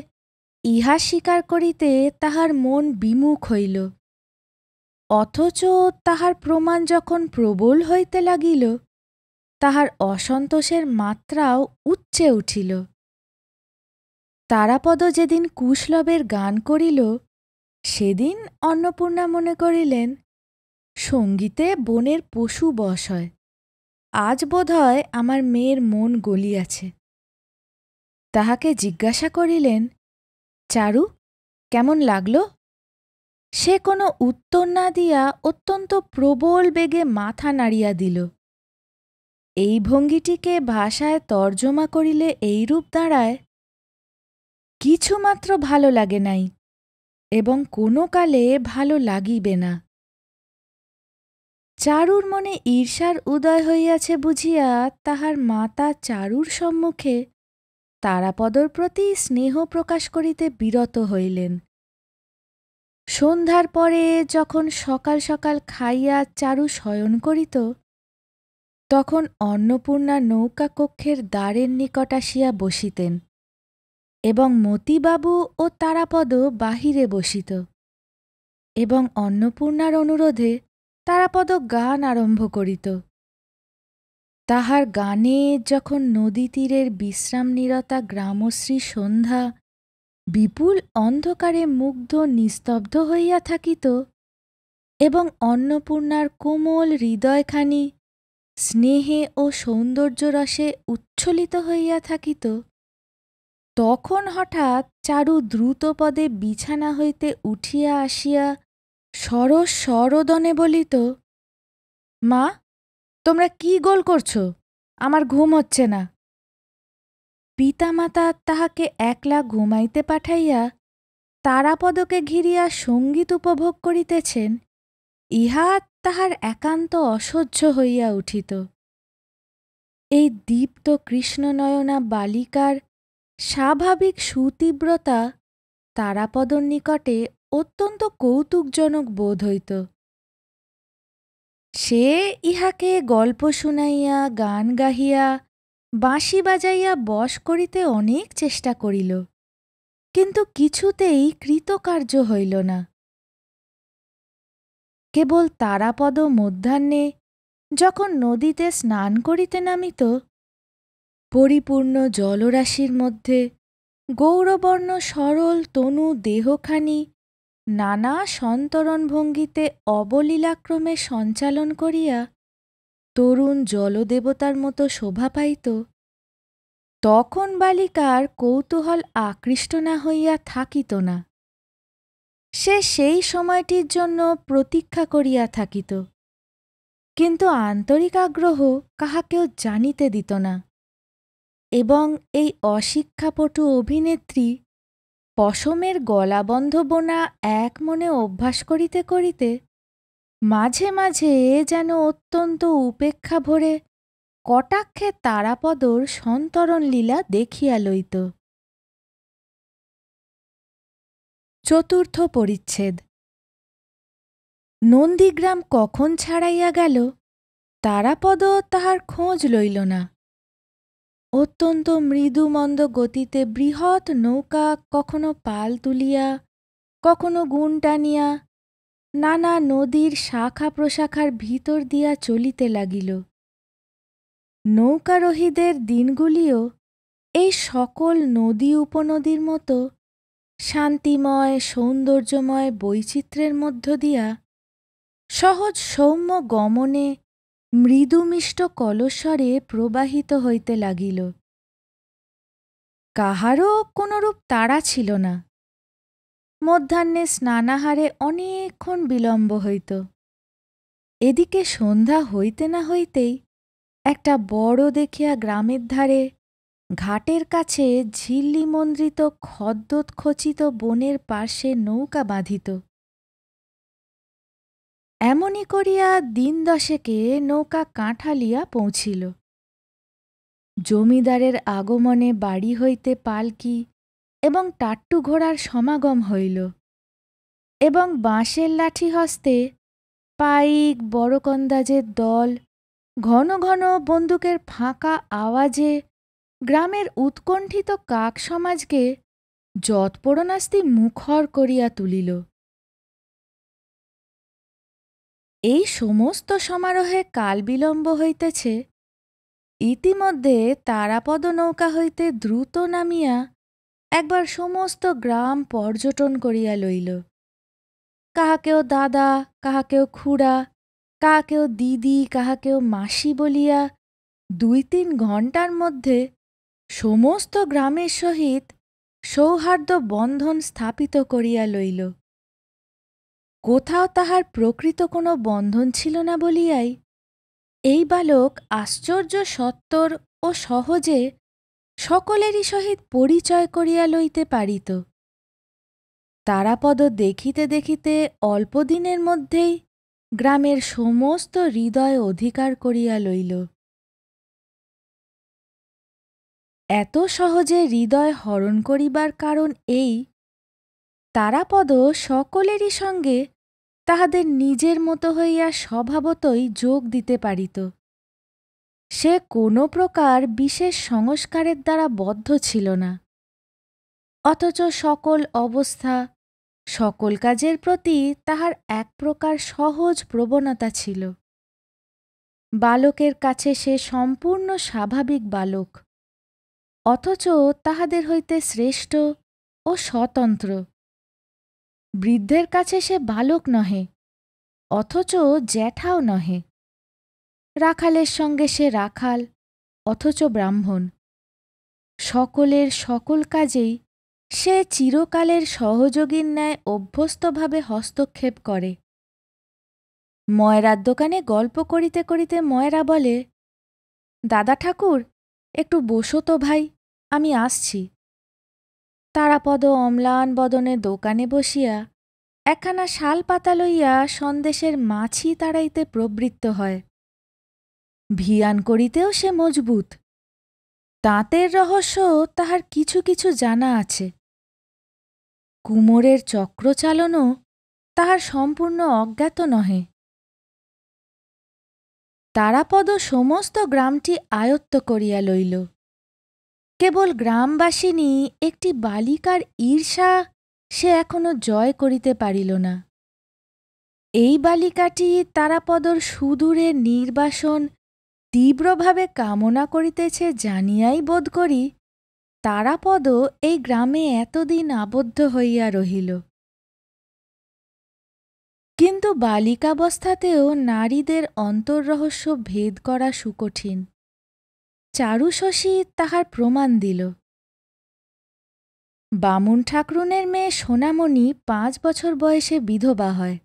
ইহা স্বীকার করিতে তাহার মন বিমুখ হইল। অথচ তাহার প্রমাণ যখন প্রবল হইতে লাগিল, তাহার অসন্তোষের মাত্রাও উচ্চে উঠিল। তারাপদ যেদিন কুশলবের গান করিল, সেদিন অন্নপূর্ণা মনে করিলেন, সঙ্গীতে বনের পশু বশ হয়। আজ বোধহয় আমার মেয়ের মন গলিয়াছে। তাহাকে জিজ্ঞাসা করিলেন, চারু, কেমন লাগল? সে কোনো উত্তর না দিয়া অত্যন্ত প্রবল বেগে মাথা নাড়িয়া দিল। এই ভঙ্গিটিকে ভাষায় তর্জমা করিলে এইরূপ দাঁড়ায়, কিছুমাত্র ভালো লাগে নাই এবং কোনো কালে ভালো লাগিবে না। চারুর মনে ঈর্ষার উদয় হইয়াছে বুঝিয়া তাহার মাতা চারুর সম্মুখে তারাপদর প্রতি স্নেহ প্রকাশ করিতে বিরত হইলেন। সন্ধ্যার পরে যখন সকাল সকাল খাইয়া চারু শয়ন করিত, তখন অন্নপূর্ণা নৌকা কক্ষের দ্বারের নিকট আসিয়া বসিতেন এবং মতিবাবু ও তারাপদ বাহিরে বসিত, এবং অন্নপূর্ণার অনুরোধে তারাপদ গান আরম্ভ করিত। তাহার গানে যখন নদীতীরের বিশ্রামনিরতা গ্রামশ্রী সন্ধ্যা বিপুল অন্ধকারে মুগ্ধ নিস্তব্ধ হইয়া থাকিত এবং অন্নপূর্ণার কোমল হৃদয়খানি স্নেহে ও সৌন্দর্যরসে উচ্ছ্বলিত হইয়া থাকিত, তখন হঠাৎ চারু দ্রুতপদে বিছানা হইতে উঠিয়া আসিয়া সরস সরোদনে বলিত, মা, তোমরা কি গোল করছ? আমার ঘুম হচ্ছে না। পিতামাতা তাহাকে একলা ঘুমাইতে পাঠাইয়া তারাপদকে ঘিরিয়া সঙ্গীত উপভোগ করিতেছেন, ইহা তাহার একান্ত অসহ্য হইয়া উঠিত। এই দীপ্ত কৃষ্ণনয়না বালিকার স্বাভাবিক সুতীব্রতা তারাপদর নিকটে অত্যন্ত কৌতুকজনক বোধ হইত। সে ইহাকে গল্প শুনাইয়া, গান গাহিয়া, বাঁশি বাজাইয়া বশ করিতে অনেক চেষ্টা করিল, কিন্তু কিছুতেই কৃতকার্য হইল না। কেবল তারাপদ মধ্যাহ্নে যখন নদীতে স্নান করিতে নামিত, পরিপূর্ণ জলরাশির মধ্যে গৌরবর্ণ সরল তনু দেহখানি নানা সন্তরণ ভঙ্গিতে অবলীলাক্রমে সঞ্চালন করিয়া তরুণ জলদেবতার মতো শোভা পাইত, তখন বালিকার কৌতূহল আকৃষ্ট না হইয়া থাকিত না। সে সেই সময়টির জন্য প্রতীক্ষা করিয়া থাকিত, কিন্তু আন্তরিক আগ্রহ কাহাকেও জানিতে দিত না। এবং এই অশিক্ষাপটু অভিনেত্রী পশমের গলাবন্ধ বোনা এক মনে অভ্যাস করিতে করিতে মাঝে মাঝে যেন অত্যন্ত উপেক্ষা ভরে কটাক্ষে তারাপদর সন্তরণ লীলা দেখিয়া লইত। চতুর্থ পরিচ্ছেদ। নন্দীগ্রাম কখন ছাড়াইয়া গেল তারাপদ তাহার খোঁজ লইল না। অত্যন্ত মৃদুমন্দ গতিতে বৃহৎ নৌকা কখনো পাল তুলিয়া কখনো গুণ টানিয়া নানা নদীর শাখা প্রশাখার ভিতর দিয়া চলিতে লাগিল। নৌকারোহীদের দিনগুলিও এই সকল নদী উপনদীর মতো শান্তিময় সৌন্দর্যময় বৈচিত্র্যের মধ্য দিয়া সহজ সৌম্য গমনে মৃদুমিষ্ট কলস্বরে প্রবাহিত হইতে লাগিল। কাহারও কোনরূপ তাড়া ছিল না। মধ্যাহ্নে স্নানাহারে অনেকক্ষণ বিলম্ব হইত। এদিকে সন্ধ্যা হইতে না হইতেই একটা বড় দেখিয়া গ্রামের ধারে ঘাটের কাছে ঝিল্লিমন্দ্রিত খদ্যোৎখচিত বনের পার্শ্বে নৌকা বাঁধিত। এমনি করিয়া দিন দশেকে নৌকা কাঁঠালিয়া পৌঁছিল। জমিদারের আগমনে বাড়ি হইতে পালকি এবং টাট্টু ঘোড়ার সমাগম হইল, এবং বাঁশের লাঠি হস্তে পাইক বড়কন্দাজের দল ঘন ঘন বন্দুকের ফাঁকা আওয়াজে গ্রামের উৎকণ্ঠিত কাক সমাজকে যৎপরণাস্তি মুখর করিয়া তুলিল। এই সমস্ত সমারোহে কাল বিলম্ব হইতেছে, ইতিমধ্যে তারাপদ নৌকা হইতে দ্রুত নামিয়া একবার সমস্ত গ্রাম পর্যটন করিয়া লইল। কাহাকেও দাদা, কাহাকেও খুড়া, কাহাকেও দিদি, কাহাকেও মাসি বলিয়া ২-৩ ঘণ্টার মধ্যে সমস্ত গ্রামের সহিত সৌহার্দ্য বন্ধন স্থাপিত করিয়া লইল। কোথাও তাহার প্রকৃত কোনো বন্ধন ছিল না বলিয়াই এই বালক আশ্চর্য সত্বর ও সহজে সকলেরই সহিত পরিচয় করিয়া লইতে পারিত। তারাপদ দেখিতে দেখিতে অল্পদিনের মধ্যেই গ্রামের সমস্ত হৃদয় অধিকার করিয়া লইল। এত সহজে হৃদয় হরণ করিবার কারণ এই, তারাপদ সকলেরই সঙ্গে তাহাদের নিজের মতো হইয়া স্বভাবতই যোগ দিতে পারিত। সে কোনো প্রকার বিশেষ সংস্কারের দ্বারা বদ্ধ ছিল না, অথচ সকল অবস্থা সকল কাজের প্রতি তাহার এক প্রকার সহজ প্রবণতা ছিল। বালকের কাছে সে সম্পূর্ণ স্বাভাবিক বালক, অথচ তাহাদের হইতে শ্রেষ্ঠ ও স্বতন্ত্র। বৃদ্ধের কাছে সে বালক নহে, অথচ জ্যাঠাও নহে। রাখালের সঙ্গে সে রাখাল, অথচ ব্রাহ্মণ। সকলের সকল কাজেই সে চিরকালের সহযোগীর ন্যায় অভ্যস্তভাবে হস্তক্ষেপ করে। ময়রার দোকানে গল্প করিতে করিতে ময়রা বলে, দাদা ঠাকুর, একটু বসো তো ভাই, আমি আসছি। তারাপদ অম্লান বদনে দোকানে বসিয়া একখানা শাল পাতা লইয়া সন্দেশের মাছি তাড়াইতে প্রবৃত্ত হয়। ভিয়ান করিতেও সে মজবুত। তাঁতের রহস্য তাহার কিছু কিছু জানা আছে। কুমোরের চক্রচালনও তাহার সম্পূর্ণ অজ্ঞাত নহে। তারাপদ সমস্ত গ্রামটি আয়ত্ত করিয়া লইল। কেবল গ্রামবাসিনী একটি বালিকার ঈর্ষা সে এখনো জয় করিতে পারিল না। এই বালিকাটি তারাপদর সুদূরে নির্বাসন তীব্রভাবে কামনা করিতেছে জানিয়াই বোধ করি তারাপদ এই গ্রামে এতদিন আবদ্ধ হইয়া রহিল। কিন্তু বালিকাবস্থাতেও নারীদের অন্তর্রহস্য ভেদ করা সুকঠিন। চারুশশী তাহার প্রমাণ দিল। বামুন ঠাকরুনের মেয়ে সোনামণি 5 বছর বয়সে বিধবা হয়।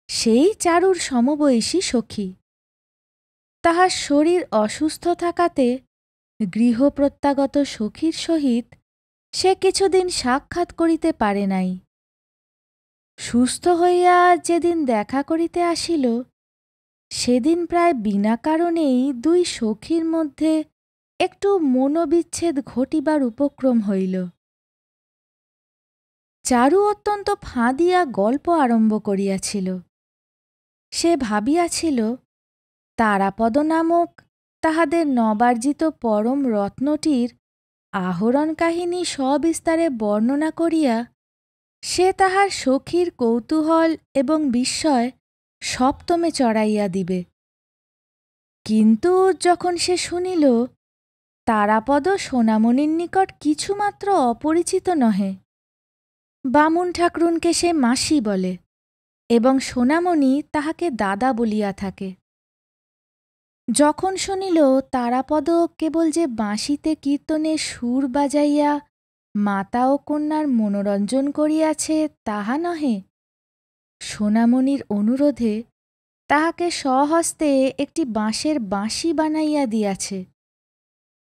সেই চারুর সমবয়সী সখী। তাহার শরীর অসুস্থ থাকাতে গৃহপ্রত্যাগত সখীর সহিত সে কিছুদিন সাক্ষাৎ করিতে পারে নাই। সুস্থ হইয়া যেদিন দেখা করিতে আসিল, সেদিন প্রায় বিনা কারণেই 2 সখীর মধ্যে একটু মনোবিচ্ছেদ ঘটিবার উপক্রম হইল। চারু অত্যন্ত ফাঁদিয়া গল্প আরম্ভ করিয়াছিল। সে ভাবিয়াছিল, তারাপদ নামক তাহাদের নবার্জিত পরম রত্নটির আহরণ কাহিনী সবিস্তারে বর্ণনা করিয়া সে তাহার সখীর কৌতূহল এবং বিস্ময় সপ্তমে চড়াইয়া দিবে। কিন্তু যখন সে শুনিল তারাপদ সোনামণির নিকট কিছুমাত্র অপরিচিত নহে, বামুন ঠাকরুনকে সে মাসি বলে এবং সোনামণি তাহাকে দাদা বলিয়া থাকে। যখন শুনিল তারাপদ কেবল যে বাঁশিতে কীর্তনে সুর বাজাইয়া মাতা ও কন্যার মনোরঞ্জন করিয়াছে তাহা নহে, সোনামণির অনুরোধে তাহাকে স্বহস্তে একটি বাঁশের বাঁশি বানাইয়া দিয়াছে,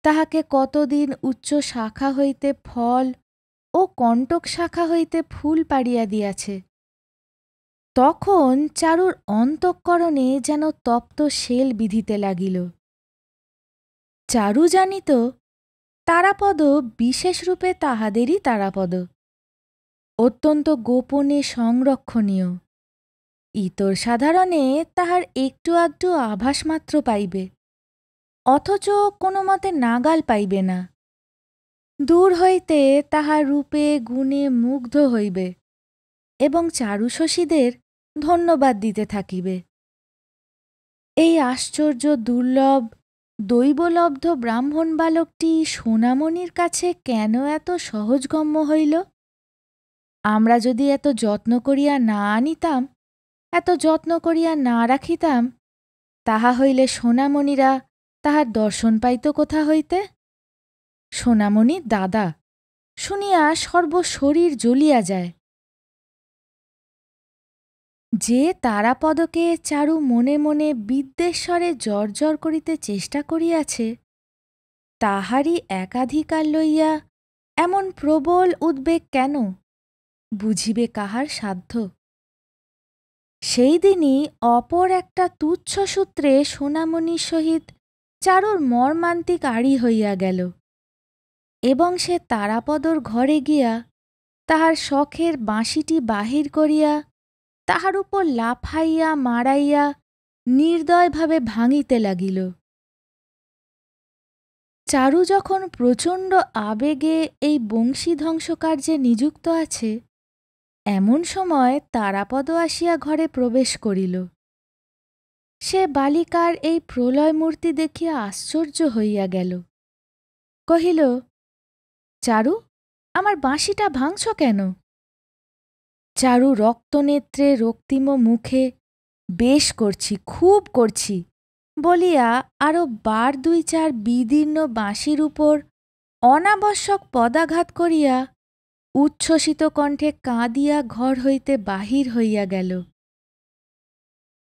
তাহাকে কতদিন উচ্চ শাখা হইতে ফল ও কণ্টক শাখা হইতে ফুল পাড়িয়া দিয়াছে, তখন চারুর অন্তঃকরণে যেন তপ্ত শেল বিঁধিতে লাগিল। চারু জানিত তারাপদ বিশেষরূপে তাহাদেরই তারাপদ, অত্যন্ত গোপনে সংরক্ষণীয়। ইতর সাধারণে তাহার একটু আধটু আভাস মাত্র পাইবে, অথচ কোনো মতে নাগাল পাইবে না। দূর হইতে তাহার রূপে গুণে মুগ্ধ হইবে এবং চারুশশীদের ধন্যবাদ দিতে থাকিবে। এই আশ্চর্য দুর্লভ দৈবলব্ধ ব্রাহ্মণ বালকটি সোনামণির কাছে কেন এত সহজগম্য হইল? আমরা যদি এত যত্ন করিয়া না আনিতাম, এত যত্ন করিয়া না রাখিতাম, তাহা হইলে সোনামণিরা তাহার দর্শন পাইত কোথা হইতে? সোনামণির দাদা শুনিয়া সর্বশরীর জ্বলিয়া যায়। যে তারাপদকে চারু মনে মনে বিদ্বেষরে জর্জর করিতে চেষ্টা করিয়াছে, তাহারই একাধিকার লইয়া এমন প্রবল উদ্বেগ কেন, বুঝিবে কাহার সাধ্য? সেই দিনই অপর একটা তুচ্ছ সূত্রে সোনামণির সহিত চারুর মর্মান্তিক আড়ি হইয়া গেল এবং সে তারাপদর ঘরে গিয়া তাহার শখের বাঁশিটি বাহির করিয়া তাহার উপর লাফাইয়া মারাইয়া নির্দয়ভাবে ভাঙিতে লাগিল। চারু যখন প্রচণ্ড আবেগে এই বংশীধ্বংসকার্যে নিযুক্ত আছে, এমন সময় তারাপদ আসিয়া ঘরে প্রবেশ করিল। সে বালিকার এই প্রলয় মূর্তি দেখিয়া আশ্চর্য হইয়া গেল। কহিল, চারু, আমার বাঁশিটা ভাঙছ কেন? চারু রক্তনেত্রে রক্তিম মুখে বেশ করছি, খুব করছি বলিয়া আরও 2-4 বিদীর্ণ বাঁশির উপর অনাবশ্যক পদাঘাত করিয়া উচ্ছ্বসিত কণ্ঠে কাঁদিয়া ঘর হইতে বাহির হইয়া গেল।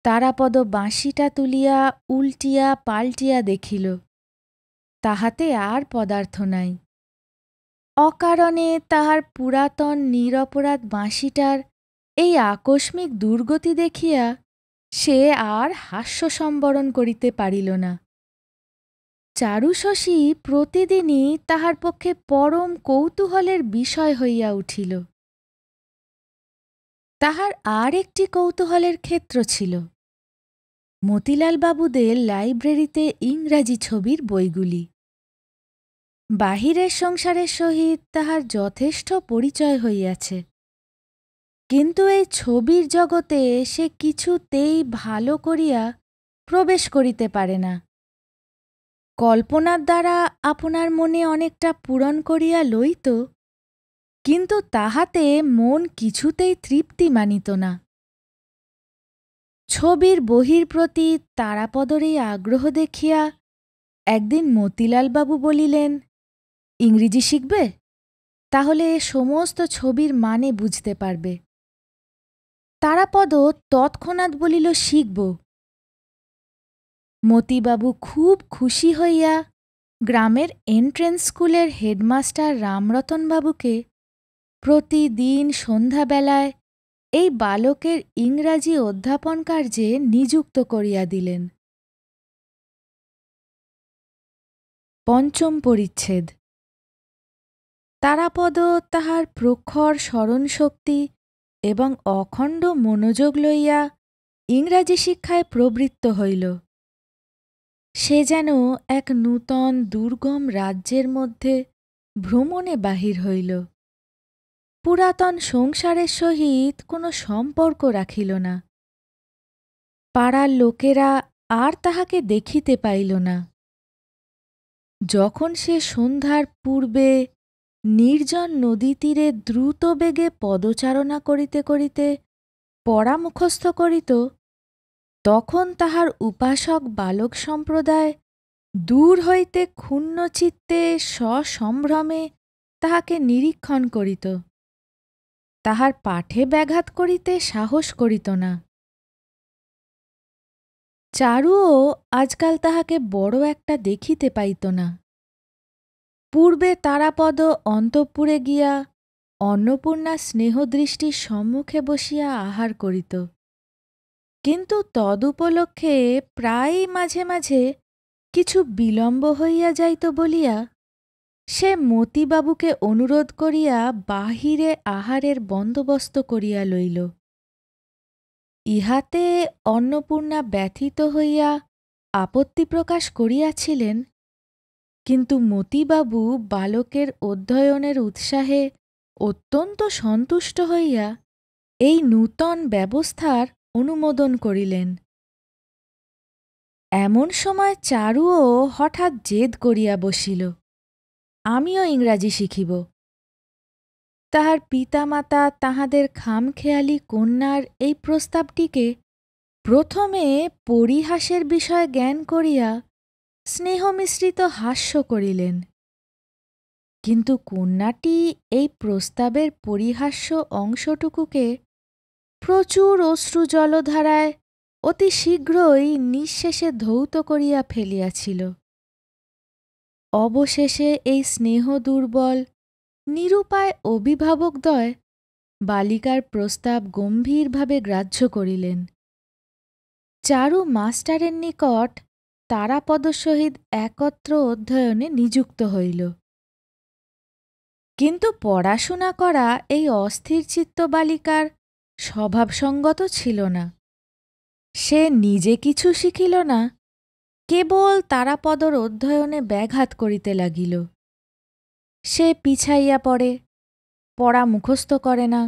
তারাপদ বাঁশিটা তুলিয়া উল্টিয়া পাল্টিয়া দেখিল, তাহাতে আর পদার্থ নাই। অকারণে তাহার পুরাতন নিরপরাধ বাঁশিটার এই আকস্মিক দুর্গতি দেখিয়া সে আর হাস্য সম্বরণ করিতে পারিল না। চারুশশী প্রতিদিনই তাহার পক্ষে পরম কৌতূহলের বিষয় হইয়া উঠিল। তাহার আর একটি কৌতূহলের ক্ষেত্র ছিল, মতিলাল বাবুদের লাইব্রেরিতে ইংরাজি ছবির বইগুলি। বাহিরের সংসারের সহিত তাহার যথেষ্ট পরিচয় হইয়াছে, কিন্তু এই ছবির জগতে সে কিছুতেই ভালো করিয়া প্রবেশ করিতে পারে না। কল্পনার দ্বারা আপনার মনে অনেকটা পূরণ করিয়া লইত, কিন্তু তাহাতে মন কিছুতেই তৃপ্তি মানিত না। ছবির বহির প্রতি তারাপদর এই আগ্রহ দেখিয়া একদিন মতিলালবাবু বলিলেন, ইংরেজি শিখবে? তাহলে সমস্ত ছবির মানে বুঝতে পারবে। তারাপদ তৎক্ষণাৎ বলিল, শিখব। মতিবাবু খুব খুশি হইয়া গ্রামের এন্ট্রেন্স স্কুলের হেডমাস্টার রামরতনবাবুকে প্রতিদিন সন্ধ্যাবেলায় এই বালকের ইংরাজি অধ্যাপন কার্যে নিযুক্ত করিয়া দিলেন। পঞ্চম পরিচ্ছেদ। তারাপদ তাহার প্রখর স্মরণশক্তি এবং অখণ্ড মনোযোগ লইয়া ইংরাজি শিক্ষায় প্রবৃত্ত হইল। সে যেন এক নূতন দুর্গম রাজ্যের মধ্যে ভ্রমণে বাহির হইল। পুরাতন সংসারের সহিত কোনো সম্পর্ক রাখিল না। পাড়ার লোকেরা আর তাহাকে দেখিতে পাইল না। যখন সে সন্ধ্যার পূর্বে নির্জন নদী তীরে দ্রুত বেগে পদচারণা করিতে করিতে পড়া মুখস্থ করিত, তখন তাহার উপাসক বালক সম্প্রদায় দূর হইতে ক্ষুণ্ণচিত্তে সসম্ভ্রমে তাহাকে নিরীক্ষণ করিত। তাহার পাঠে ব্যাঘাত করিতে সাহস করিত না। চারুও আজকাল তাহাকে বড় একটা দেখিতে পাইত না। পূর্বে তারাপদ অন্তঃপুরে গিয়া অন্নপূর্ণা স্নেহদৃষ্টির সম্মুখে বসিয়া আহার করিত, কিন্তু তদুপলক্ষে প্রায়ই মাঝে মাঝে কিছু বিলম্ব হইয়া যাইত বলিয়া সে মতিবাবুকে অনুরোধ করিয়া বাহিরে আহারের বন্দোবস্ত করিয়া লইল। ইহাতে অন্নপূর্ণা ব্যথিত হইয়া আপত্তি প্রকাশ করিয়াছিলেন, কিন্তু মতিবাবু বালকের অধ্যয়নের উৎসাহে অত্যন্ত সন্তুষ্ট হইয়া এই নূতন ব্যবস্থার অনুমোদন করিলেন। এমন সময় চারুও হঠাৎ জেদ করিয়া বসিল, আমিও ইংরাজি শিখিব। তাহার পিতামাতা তাহাদের খামখেয়ালি কন্যার এই প্রস্তাবটিকে প্রথমে পরিহাসের বিষয় জ্ঞান করিয়া স্নেহমিশ্রিত হাস্য করিলেন, কিন্তু কন্যাটি এই প্রস্তাবের পরিহাস্য অংশটুকুকে প্রচুর অশ্রু জলধারায় অতি শীঘ্রই নিঃশেষে ধৌত করিয়া ফেলিয়াছিল। অবশেষে এই স্নেহ দুর্বল নিরুপায় অভিভাবকদ্বয় বালিকার প্রস্তাব গম্ভীরভাবে গ্রাহ্য করিলেন। চারু মাস্টারের নিকট তারাপদ সহিত একত্র অধ্যয়নে নিযুক্ত হইল। কিন্তু পড়াশোনা করা এই অস্থিরচিত্ত বালিকার স্বভাবসঙ্গত ছিল না। সে নিজে কিছু শিখিল না, কেবল তারাপদর অধ্যয়নে ব্যাঘাত করিতে লাগিল। সে পিছাইয়া পড়ে, পড়া মুখস্থ করে না,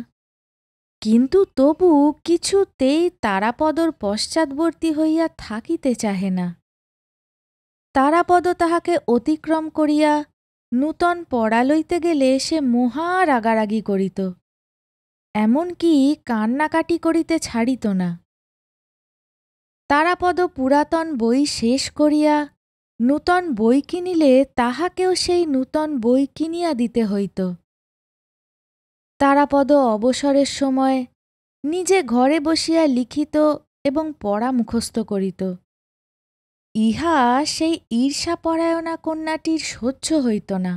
কিন্তু তবু কিছুতেই তারাপদর পশ্চাৎবর্তী হইয়া থাকিতে চাহে না। তারাপদ তাহাকে অতিক্রম করিয়া নূতন পড়া লইতে গেলে সে মহা রাগারাগি করিত, এমনকি কান্নাকাটি করিতে ছাড়িত না। তারাপদ পুরাতন বই শেষ করিয়া নূতন বই কিনিলে তাহাকেও সেই নূতন বই কিনিয়া দিতে হইত। তারাপদ অবসরের সময় নিজে ঘরে বসিয়া লিখিত এবং পড়া মুখস্থ করিত। ইহা সেই ঈর্ষাপরায়ণা কন্যাটির সহ্য হইত না।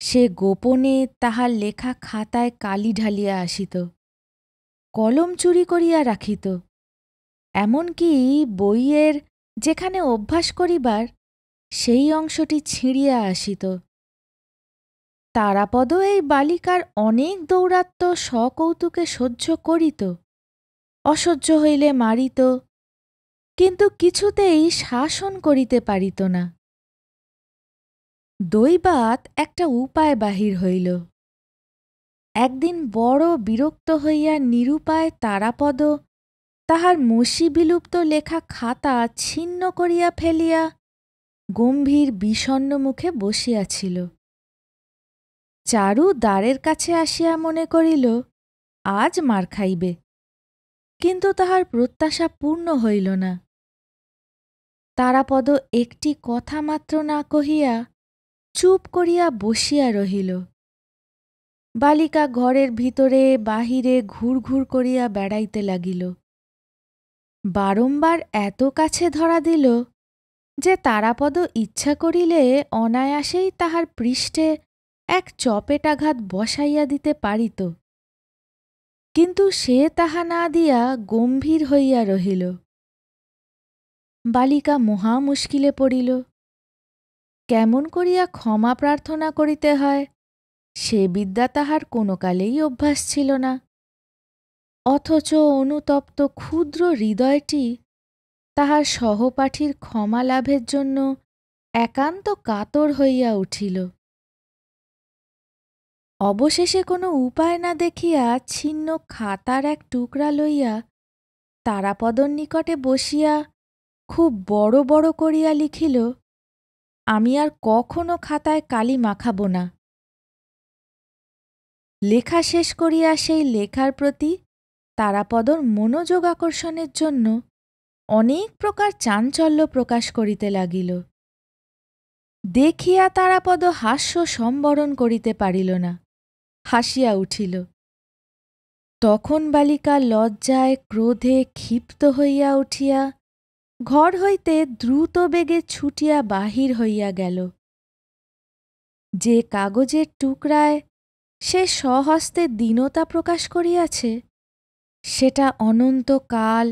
সে গোপনে তাহার লেখা খাতায় কালি ঢালিয়া আসিত, কলম চুরি করিয়া রাখিত, এমনকি বইয়ের যেখানে অভ্যাস করিবার সেই অংশটি ছিঁড়িয়া আসিত। তারাপদ এই বালিকার অনেক দৌরাত্ম্য সকৌতুকে সহ্য করিত, অসহ্য হইলে মারিত, কিন্তু কিছুতেই শাসন করিতে পারিত না। দৈবাৎ একটা উপায় বাহির হইল। একদিন বড় বিরক্ত হইয়া নিরুপায় তারাপদ তাহার মসি বিলুপ্ত লেখা খাতা ছিন্ন করিয়া ফেলিয়া গম্ভীর বিষণ্ণ মুখে বসিয়াছিল। চারু দ্বারের কাছে আসিয়া মনে করিল আজ মার খাইবে, কিন্তু তাহার প্রত্যাশা পূর্ণ হইল না। তারাপদ একটি কথা মাত্র না কহিয়া চুপ করিয়া বসিয়া রহিল। বালিকা ঘরের ভিতরে বাহিরে ঘুরঘুর করিয়া বেড়াইতে লাগিল। বারংবার এত কাছে ধরা দিল যে তারাপদ ইচ্ছা করিলে অনায়াসেই তাহার পৃষ্ঠে এক চপেটাঘাত বসাইয়া দিতে পারিত, কিন্তু সে তাহা না দিয়া গম্ভীর হইয়া রহিল। বালিকা মহা মুশকিলে পড়িল। কেমন করিয়া ক্ষমা প্রার্থনা করিতে হয় সে বিদ্যা তাহার কোনো কালেই অভ্যাস ছিল না, অথচ অনুতপ্ত ক্ষুদ্র হৃদয়টি তাহার সহপাঠীর ক্ষমা লাভের জন্য একান্ত কাতর হইয়া উঠিল। অবশেষে কোনো উপায় না দেখিয়া ছিন্ন খাতার এক টুকরা লইয়া তারাপদর নিকটে বসিয়া খুব বড় বড় করিয়া লিখিল, আমি আর কখনো খাতায় কালি মাখাব না। লেখা শেষ করিয়া সেই লেখার প্রতি তারাপদর মনোযোগ আকর্ষণের জন্য অনেক প্রকার চাঞ্চল্য প্রকাশ করিতে লাগিল। দেখিয়া তারাপদ হাস্য সম্বরণ করিতে পারিল না, হাসিয়া উঠিল। তখন বালিকা লজ্জায় ক্রোধে ক্ষিপ্ত হইয়া উঠিয়া ঘর হইতে দ্রুত বেগে ছুটিয়া বাহির হইয়া গেল। যে কাগজের টুকরায় সে স্বহস্তে দীনতা প্রকাশ করিয়াছে সেটা অনন্ত কাল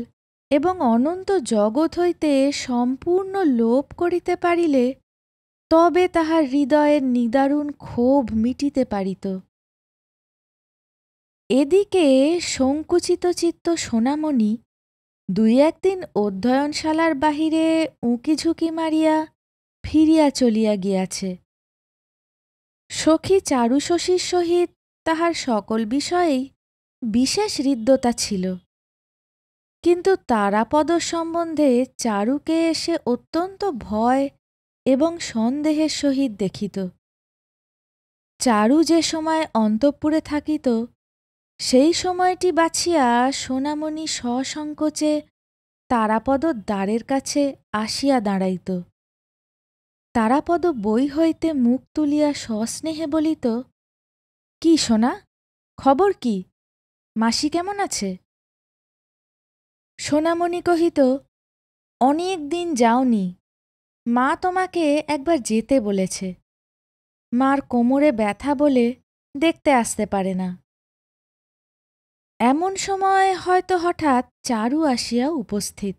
এবং অনন্ত জগৎ হইতে সম্পূর্ণ লোপ করিতে পারিলে তবে তাহার হৃদয়ের নিদারুণ ক্ষোভ মিটিতে পারিত। এদিকে সংকুচিত চিত্ত সোনামণি দুই একদিন অধ্যয়নশালার বাহিরে উঁকিঝুঁকি মারিয়া ফিরিয়া চলিয়া গিয়াছে। সখী চারুশশীর সহিত তাহার সকল বিষয়েই বিশেষ হৃদ্যতা ছিল, কিন্তু তারাপদ সম্বন্ধে চারুকে সে অত্যন্ত ভয় এবং সন্দেহের সহিত দেখিত। চারু যে সময় অন্তঃপুরে থাকিত সেই সময়টি বাছিয়া সোনামণি সসংকোচে তারাপদর দ্বারের কাছে আসিয়া দাঁড়াইত। তারাপদ বই হইতে মুখ তুলিয়া সস্নেহে বলিত, কি সোনা, খবর কি? মাসি কেমন আছে? সোনামণি কহিত, অনেক দিন যাওনি, মা তোমাকে একবার যেতে বলেছে। মার কোমরে ব্যথা বলে দেখতে আসতে পারে না। এমন সময় হয়তো হঠাৎ চারু আসিয়া উপস্থিত।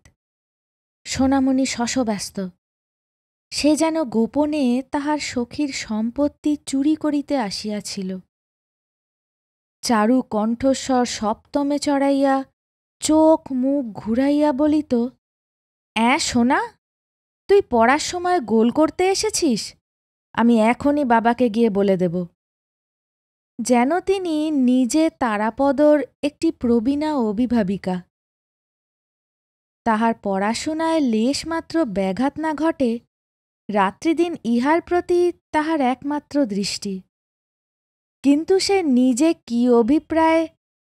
সোনামণি শশব্যস্ত। সে যেন গোপনে তাহার সখীর সম্পত্তি চুরি করিতে আসিয়াছিল। চারু কণ্ঠস্বর সপ্তমে চড়াইয়া চোখ মুখ ঘুরাইয়া বলিত, সোনা, তুই পড়ার সময় গোল করতে এসেছিস? আমি এখনই বাবাকে গিয়ে বলে দেব। যেন তিনি নিজে তারাপদর একটি প্রবীণা অভিভাবিকা। তাহার পড়াশোনায় লেশমাত্র ব্যাঘাত না ঘটে রাত্রিদিন ইহার প্রতি তাহার একমাত্র দৃষ্টি। কিন্তু সে নিজে কি অভিপ্রায়ে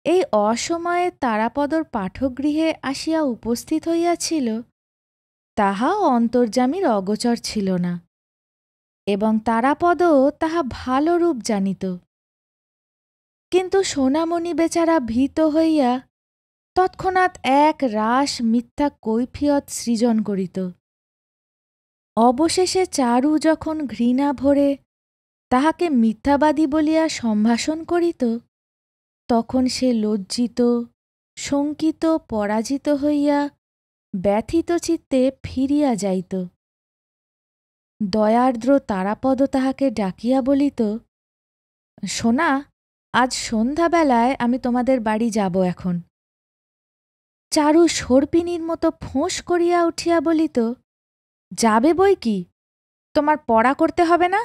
এই অসময়ে তারাপদর পাঠগৃহে আসিয়া উপস্থিত হইয়াছিল তাহাও অন্তর্যামীর অগোচর ছিল না, এবং তারাপদও তাহা ভালোরূপ জানিত। কিন্তু সোনামণি বেচারা ভীত হইয়া তৎক্ষণাৎ এক রাস মিথ্যা কৈফিয়ত সৃজন করিত। অবশেষে চারু যখন ঘৃণা ভরে তাহাকে মিথ্যাবাদী বলিয়া সম্ভাষণ করিত তখন সে লজ্জিত, শঙ্কিত, পরাজিত হইয়া ব্যথিত চিত্তে ফিরিয়া যাইত। দয়ার্দ্র তারাপদ তাহাকে ডাকিয়া বলিত, সোনা, আজ সন্ধ্যাবেলায় আমি তোমাদের বাড়ি যাব এখন। চারু সর্পিণীর মতো ফোঁস করিয়া উঠিয়া বলিত, যাবে বই কি, তোমার পড়া করতে হবে না?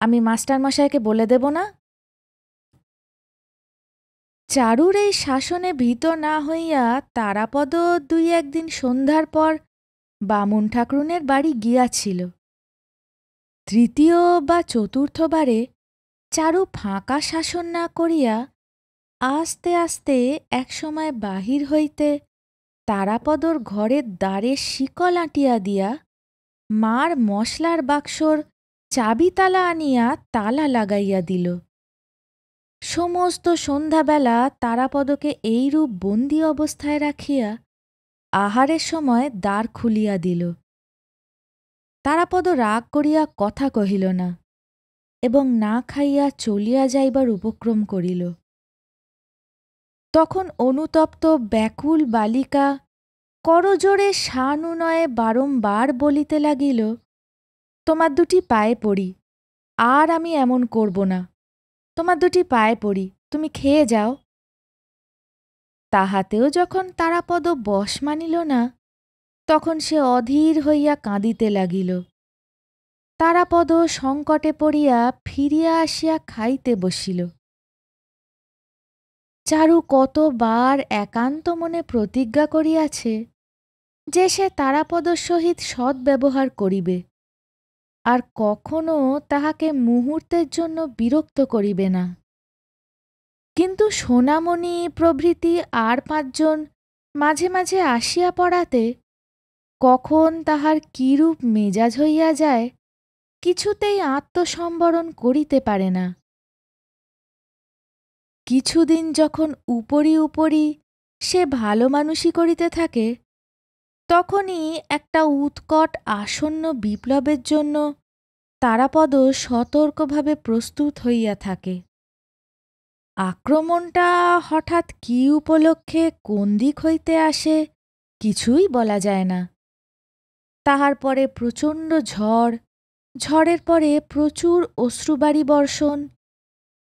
আমি মাস্টারমশাইকে বলে দেব না? চারুর এই শাসনে ভীত না হইয়া তারাপদ দুই একদিন সন্ধ্যার পর বামুন ঠাকরুনের বাড়ি গিয়াছিল। তৃতীয় বা চতুর্থবারে চারু ফাঁকা শাসন না করিয়া আস্তে আস্তে একসময় বাহির হইতে তারাপদর ঘরের দ্বারে শিকল আঁটিয়া দিয়া মার মশলার বাক্সর চাবিতালা আনিয়া তালা লাগাইয়া দিল। সমস্ত সন্ধ্যাবেলা তারাপদকে এইরূপ বন্দী অবস্থায় রাখিয়া আহারের সময় দ্বার খুলিয়া দিল। তারাপদ রাগ করিয়া কথা কহিল না এবং না খাইয়া চলিয়া যাইবার উপক্রম করিল। তখন অনুতপ্ত ব্যাকুল বালিকা করজোড়ে সানুনয়ে বারংবার বলিতে লাগিল, তোমার দুটি পায়ে পড়ি, আর আমি এমন করব না। তোমার দুটি পায়ে পড়ি, তুমি খেয়ে যাও। তাহাতেও যখন তারাপদ বশ মানিল না, তখন সে অধীর হইয়া কাঁদিতে লাগিল। তারাপদ সংকটে পড়িয়া ফিরিয়া আসিয়া খাইতে বসিল। চারু কতবার একান্ত মনে প্রতিজ্ঞা করিয়াছে যে সে তারাপদর সহিত সদ্ব্যবহার করিবে, আর কখনো তাহাকে মুহূর্তের জন্য বিরক্ত করিবে না। কিন্তু সোনামণি প্রভৃতি আর ৫ জন মাঝে মাঝে আসিয়া পড়াতে কখন তাহার কিরূপ মেজাজ হইয়া যায় কিছুতেই আত্মসম্বরণ করিতে পারে না। কিছুদিন যখন উপরি উপরি সে ভালো মানুষই করিতে থাকে, তখনই একটা উৎকট আসন্ন বিপ্লবের জন্য তারাপদ সতর্কভাবে প্রস্তুত হইয়া থাকে। আক্রমণটা হঠাৎ কি উপলক্ষে কোন দিক হইতে আসে কিছুই বলা যায় না। তাহার পরে প্রচণ্ড ঝড়, ঝড়ের পরে প্রচুর অশ্রুবারি বর্ষণ,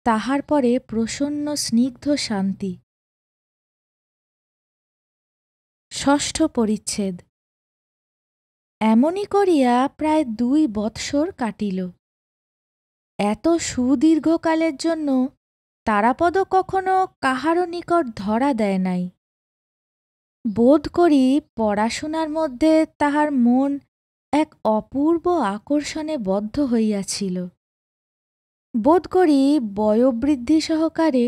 তাহার পরে প্রসন্ন স্নিগ্ধ শান্তি। ষষ্ঠ পরিচ্ছেদ। এমনি করিয়া প্রায় ২ বৎসর কাটিল। এত সুদীর্ঘকালের জন্য তারাপদ কখনো কাহারও নিকট ধরা দেয় নাই। বোধ করি পড়াশোনার মধ্যে তাহার মন এক অপূর্ব আকর্ষণে বদ্ধ হইয়াছিল। বোধ করি বয়োবৃদ্ধি সহকারে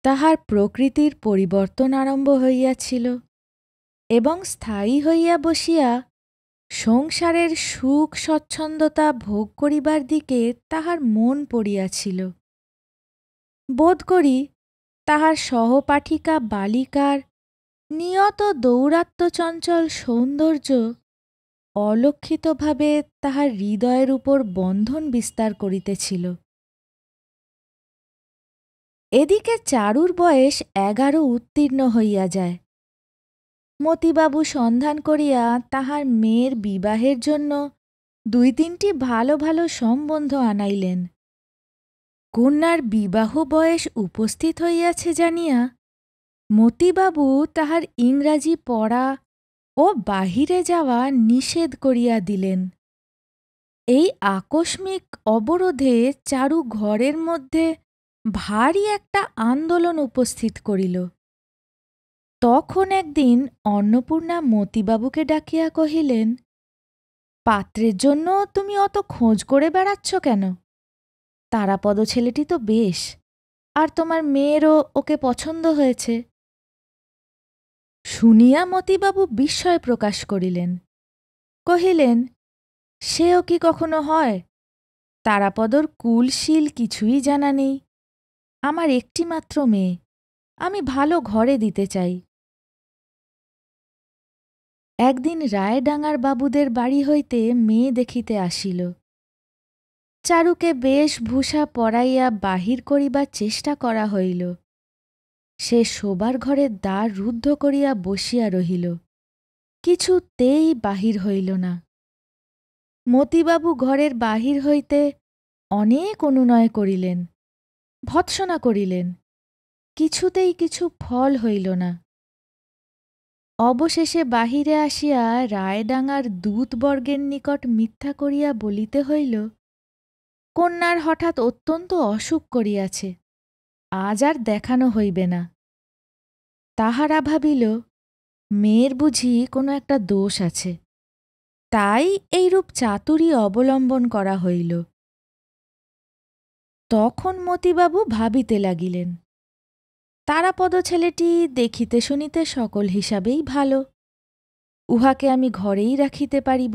তাহার প্রকৃতির পরিবর্তন আরম্ভ হইয়াছিল এবং স্থায়ী হইয়া বসিয়া সংসারের সুখ স্বচ্ছন্দতা ভোগ করিবার দিকে তাহার মন পড়িয়াছিল। বোধ করি তাহার সহপাঠিকা বালিকার নিয়ত দৌরাত্ম্যচঞ্চল সৌন্দর্য অলক্ষিতভাবে তাহার হৃদয়ের উপর বন্ধন বিস্তার করিতেছিল। এদিকে চারুর বয়স ১১ উত্তীর্ণ হইয়া যায়। মতিবাবু সন্ধান করিয়া তাহার মেয়ের বিবাহের জন্য ২-৩টি ভালো ভালো সম্বন্ধ আনাইলেন। কন্যার বিবাহ বয়স উপস্থিত হইয়াছে জানিয়া মতিবাবু তাহার ইংরাজি পড়া ও বাহিরে যাওয়া নিষেধ করিয়া দিলেন। এই আকস্মিক অবরোধে চারু ঘরের মধ্যে ভারী একটা আন্দোলন উপস্থিত করিল। তখন একদিন অন্নপূর্ণা মতিবাবুকে ডাকিয়া কহিলেন, পাত্রের জন্য তুমি অত খোঁজ করে বেড়াচ্ছ কেন? তারাপদ ছেলেটি তো বেশ, আর তোমার মেয়েরও ওকে পছন্দ হয়েছে। শুনিয়া মতিবাবু বিস্ময় প্রকাশ করিলেন। কহিলেন, সেও কি কখনো হয়? তারাপদর কুলশীল কিছুই জানা নেই। আমার একটি মাত্র মেয়ে, আমি ভালো ঘরে দিতে চাই। একদিন রায়ডাঙ্গার বাবুদের বাড়ি হইতে মেয়ে দেখিতে আসিল। চারুকে বেশভূষা পরাইয়া বাহির করিবার চেষ্টা করা হইল। সে শোবার ঘরের দ্বার রুদ্ধ করিয়া বসিয়া রহিল, কিছুতেই বাহির হইল না। মতিবাবু ঘরের বাহির হইতে অনেক অনুনয় করিলেন, ভৎসনা করিলেন, কিছুতেই কিছু ফল হইল না। অবশেষে বাহিরে আসিয়া রায়ডাঙ্গার দূতবর্গের নিকট মিথ্যা করিয়া বলিতে হইল, কন্যার হঠাৎ অত্যন্ত অসুখ করিয়াছে, আজ আর দেখানো হইবে না। তাহারা ভাবিল, মেয়ের বুঝি কোনো একটা দোষ আছে, তাই এইরূপ চাতুরী অবলম্বন করা হইল। তখন মতিবাবু ভাবিতে লাগিলেন, তারাপদ ছেলেটি দেখিতে শুনিতে সকল হিসাবেই ভালো, উহাকে আমি ঘরেই রাখিতে পারিব।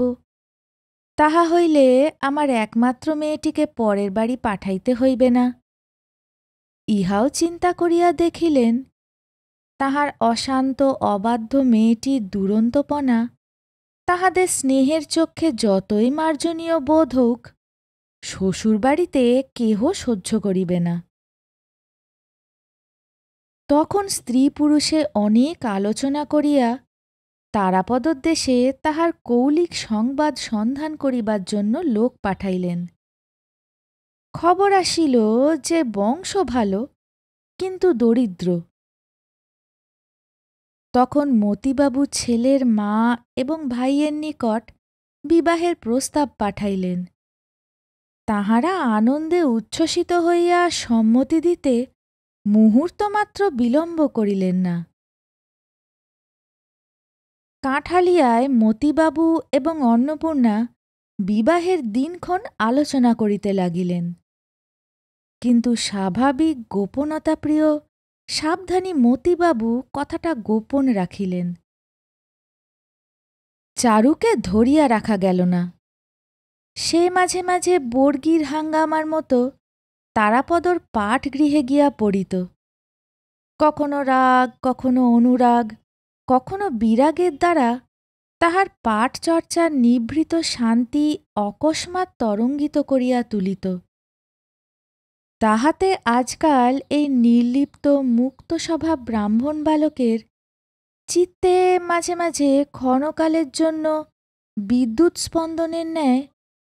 তাহা হইলে আমার একমাত্র মেয়েটিকে পরের বাড়ি পাঠাইতে হইবে না। ইহাও চিন্তা করিয়া দেখিলেন, তাহার অশান্ত অবাধ্য মেয়েটির দুরন্তপনা তাহাদের স্নেহের চক্ষে যতই মার্জনীয় বোধ হোক, শ্বশুরবাড়িতে কেহ সহ্য করিবে না। তখন স্ত্রী পুরুষে অনেক আলোচনা করিয়া তারাপদর দেশে তাহার কৌলিক সংবাদ সন্ধান করিবার জন্য লোক পাঠাইলেন। খবর আসিল যে বংশ ভালো, কিন্তু দরিদ্র। তখন মতিবাবু ছেলের মা এবং ভাইয়ের নিকট বিবাহের প্রস্তাব পাঠাইলেন। তাহারা আনন্দে উচ্ছ্বসিত হইয়া সম্মতি দিতে মুহূর্তমাত্র বিলম্ব করিলেন না। কাঁঠালিয়ায় মতিবাবু এবং অন্নপূর্ণা বিবাহের দিনক্ষণ আলোচনা করিতে লাগিলেন, কিন্তু স্বাভাবিক গোপনতাপ্রিয় সাবধানী মতিবাবু কথাটা গোপন রাখিলেন। চারুকে ধরিয়া রাখা গেল না। সে মাঝে মাঝে বর্গির হাঙ্গামার মতো তারাপদর পাঠগৃহে গিয়া পড়িত। কখনো রাগ, কখনো অনুরাগ, কখনো বিরাগের দ্বারা তাহার পাঠচর্চার নিভৃত শান্তি অকস্মাৎ তরঙ্গিত করিয়া তুলিত। তাহাতে আজকাল এই নির্লিপ্ত মুক্ত স্বভাব ব্রাহ্মণ বালকের চিত্তে মাঝে মাঝে ক্ষণকালের জন্য বিদ্যুৎ স্পন্দনের ন্যায়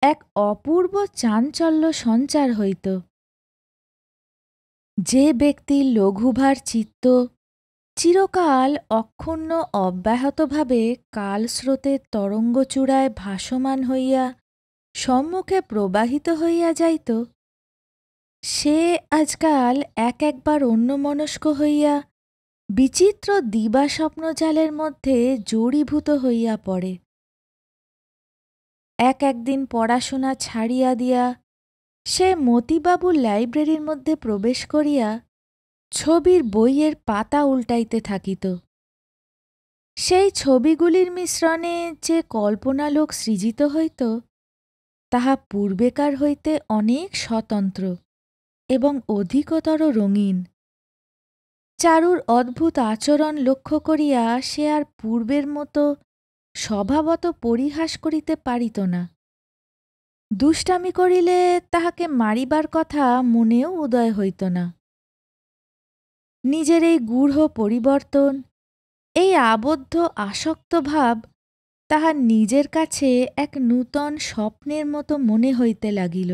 এক অপূর্ব চাঞ্চল্য সঞ্চার হইত। যে ব্যক্তির লঘুভার চিত্ত চিরকাল অক্ষুণ্ণ অব্যাহতভাবে কালস্রোতের তরঙ্গচূড়ায় ভাসমান হইয়া সম্মুখে প্রবাহিত হইয়া যাইত, সে আজকাল একবার অন্যমনস্ক হইয়া বিচিত্র দিবাস্বপ্নজালের মধ্যে জড়ীভূত হইয়া পড়ে। একদিন পড়াশোনা ছাড়িয়া দিয়া সে মতিবাবুর লাইব্রেরির মধ্যে প্রবেশ করিয়া ছবির বইয়ের পাতা উল্টাইতে থাকিত। সেই ছবিগুলির মিশ্রণে যে কল্পনালোক সৃজিত হইত, তাহা পূর্বেকার হইতে অনেক স্বতন্ত্র এবং অধিকতর রঙিন। চারুর অদ্ভুত আচরণ লক্ষ্য করিয়া সে আর পূর্বের মতো স্বভাবত পরিহাস করিতে পারিত না। দুষ্টামি করিলে তাহাকে মারিবার কথা মনেও উদয় হইত না। নিজের এই গূঢ় পরিবর্তন, এই আবদ্ধ আসক্ত ভাব তাহার নিজের কাছে এক নূতন স্বপ্নের মতো মনে হইতে লাগিল।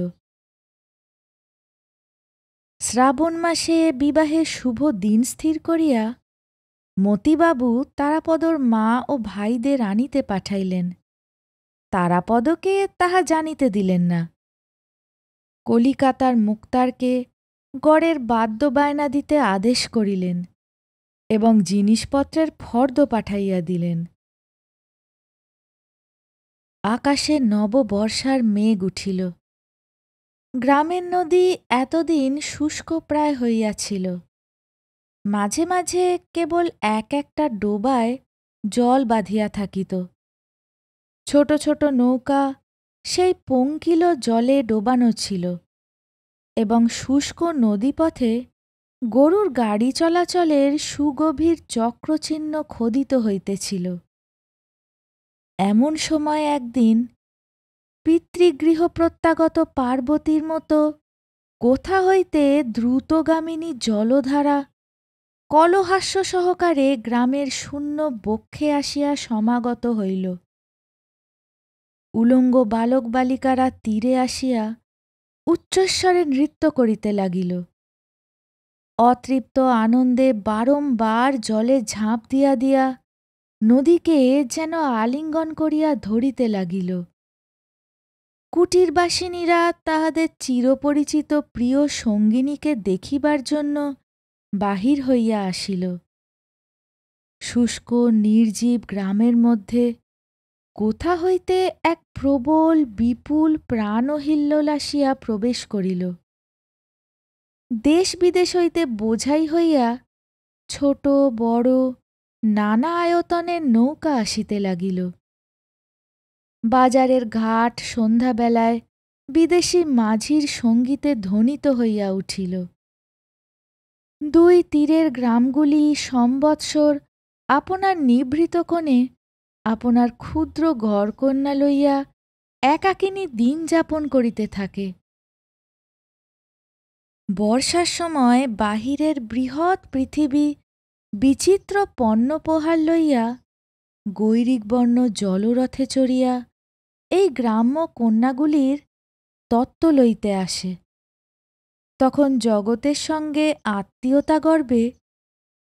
শ্রাবণ মাসে বিবাহের শুভ দিন স্থির করিয়া মতিবাবু তারাপদর মা ও ভাইদের আনিতে পাঠাইলেন। তারাপদকে তাহা জানিতে দিলেন না। কলিকাতার মুক্তারকে গড়ের বাদ্য বায়না দিতে আদেশ করিলেন এবং জিনিসপত্রের ফর্দ পাঠাইয়া দিলেন। আকাশে নববর্ষার মেঘ উঠিল। গ্রামের নদী এতদিন শুষ্ক প্রায় হইয়াছিল। মাঝে মাঝে কেবল একটা ডোবায় জল বাঁধিয়া থাকিত। ছোট ছোট নৌকা সেই পঙ্কিল জলে ডোবানো ছিল এবং শুষ্ক নদীপথে গরুর গাড়ি চলাচলের সুগভীর চক্রচিহ্ন খোদিত হইতেছিল। এমন সময় একদিন পিতৃগৃহ প্রত্যাগত পার্বতীর মতো কোথা হইতে দ্রুতগামিনী জলধারা কলহাস্য সহকারে গ্রামের শূন্য বক্ষে আসিয়া সমাগত হইল। উলঙ্গ বালক বালিকারা তীরে আসিয়া উচ্চস্বরে নৃত্য করিতে লাগিল। অতৃপ্ত আনন্দে বারংবার জলে ঝাঁপ দিয়া দিয়া নদীকে যেন আলিঙ্গন করিয়া ধরিতে লাগিল। কুটিরবাসিনীরা তাহাদের চিরপরিচিত প্রিয় সঙ্গিনীকে দেখিবার জন্য বাহির হইয়া আসিল। শুষ্ক নির্জীব গ্রামের মধ্যে কোথা হইতে এক প্রবল বিপুল প্রাণহিল্লোল আসিয়া প্রবেশ করিল। দেশ বিদেশ হইতে বোঝাই হইয়া ছোট বড় নানা আয়তনের নৌকা আসিতে লাগিল। বাজারের ঘাট সন্ধ্যাবেলায় বিদেশী মাঝির সঙ্গীতে ধ্বনিত হইয়া উঠিল। দুই তীরের গ্রামগুলি সম্বৎসর আপনার নিভৃত কোণে আপনার ক্ষুদ্র ঘরকন্যা লইয়া একাকিনী দিন যাপন করিতে থাকে। বর্ষার সময় বাহিরের বৃহৎ পৃথিবী বিচিত্র পণ্যপহার লইয়া গৈরিকবর্ণ জলরথে চড়িয়া এই গ্রাম্য কন্যাগুলির তত্ত্ব লইতে আসে। তখন জগতের সঙ্গে আত্মীয়তা গর্বে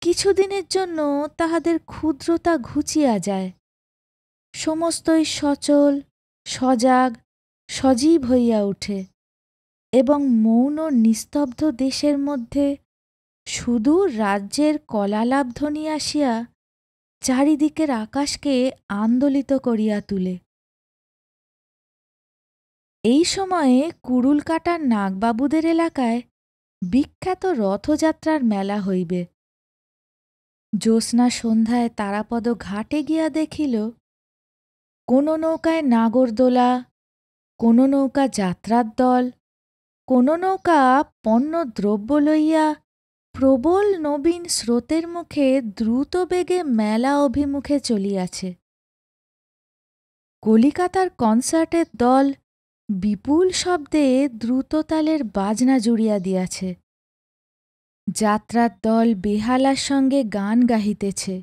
কিছুদিনের জন্য তাহাদের ক্ষুদ্রতা ঘুচিয়া যায়। সমস্তই সচল সজাগ সজীব হইয়া ওঠে এবং মৌন নিস্তব্ধ দেশের মধ্যে সুদূর রাজ্যের কলালাভধ্বনি আসিয়া চারিদিকের আকাশকে আন্দোলিত করিয়া তুলে। এই সময়ে কুড়ুলকাটার নাগবাবুদের এলাকায় বিখ্যাত রথযাত্রার মেলা হইবে। জ্যোৎস্না সন্ধ্যায় তারাপদ ঘাটে গিয়া দেখিল, কোন নৌকায় নাগরদোলা, কোন নৌকা যাত্রার দল, কোন নৌকা পণ্যদ্রব্য লইয়া প্রবল নবীন স্রোতের মুখে দ্রুত বেগে মেলা অভিমুখে চলিয়াছে। কলিকাতার কনসার্টের দল বিপুল শব্দে দ্রুততালের বাজনা জুড়িয়া দিয়াছে। যাত্রার দল বেহালার সঙ্গে গান গাহিতেছে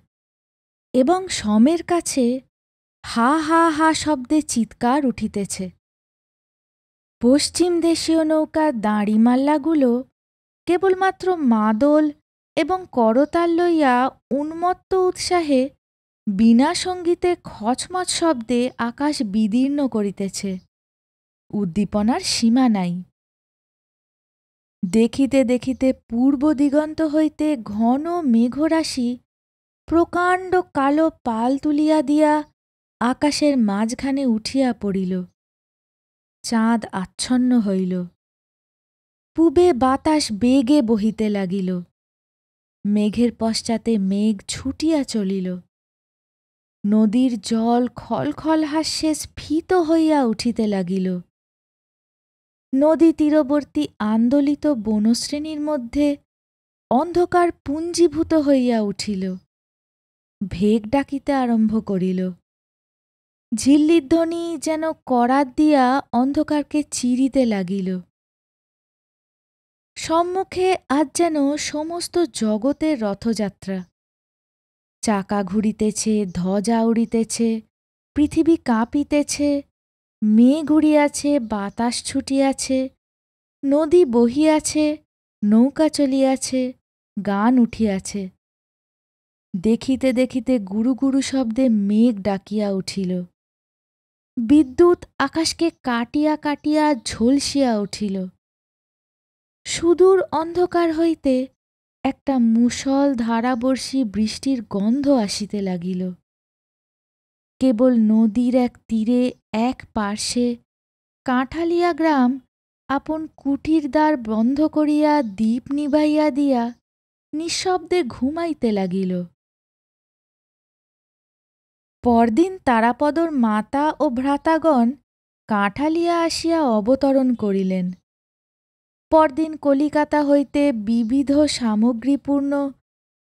এবং সমের কাছে হা হা হা শব্দে চিৎকার উঠিতেছে। পশ্চিম দেশীয় নৌকার দাঁড়িমাল্লাগুলো কেবলমাত্র মাদল এবং করতাল লইয়া উন্মত্ত উৎসাহে বিনা সঙ্গীতে খচমচ শব্দে আকাশ বিদীর্ণ করিতেছে। উদ্দীপনার সীমা নাই। দেখিতে দেখিতে পূর্ব দিগন্ত হইতে ঘন মেঘরাশি প্রকাণ্ড কালো পাল তুলিয়া দিয়া আকাশের মাঝখানে উঠিয়া পড়িল। চাঁদ আচ্ছন্ন হইল। পূবে বাতাস বেগে বহিতে লাগিল। মেঘের পশ্চাতে মেঘ ছুটিয়া চলিল। নদীর জল খলখল হাস্যে স্ফীত হইয়া উঠিতে লাগিল। নদী তীরবর্তী আন্দোলিত বনশ্রেণীর মধ্যে অন্ধকার পুঞ্জীভূত হইয়া উঠিল। ভেগ ডাকিতে আরম্ভ করিল। ঝিল্লির ধ্বনি যেন করাত দিয়া অন্ধকারকে চিরিতে লাগিল। সম্মুখে আজ যেন সমস্ত জগতের রথযাত্রা। চাকা ঘুরিতেছে, ধ্বজা উড়িতেছে, পৃথিবী কাঁপিতেছে, মেঘ উড়িয়াছে, বাতাস ছুটিয়াছে, নদী বহিয়াছে, নৌকা চলিয়াছে, গান উঠিয়াছে। দেখিতে দেখিতে গুরু গুরু শব্দে মেঘ ডাকিয়া উঠিল। বিদ্যুৎ আকাশকে কাটিয়া কাটিয়া ঝলসিয়া উঠিল। সুদূর অন্ধকার হইতে একটা মুষল ধারাবর্ষী বৃষ্টির গন্ধ আসিতে লাগিল। কেবল নদীর এক তীরে এক পার্শ্বে কাঁঠালিয়া গ্রাম আপন কুটির দ্বার বন্ধ করিয়া দীপ নিবাইয়া দিয়া নিঃশব্দে ঘুমাইতে লাগিল। পরদিন তারাপদর মাতা ও ভ্রাতাগণ কাঁঠালিয়া আসিয়া অবতরণ করিলেন। পরদিন কলিকাতা হইতে বিবিধ সামগ্রীপূর্ণ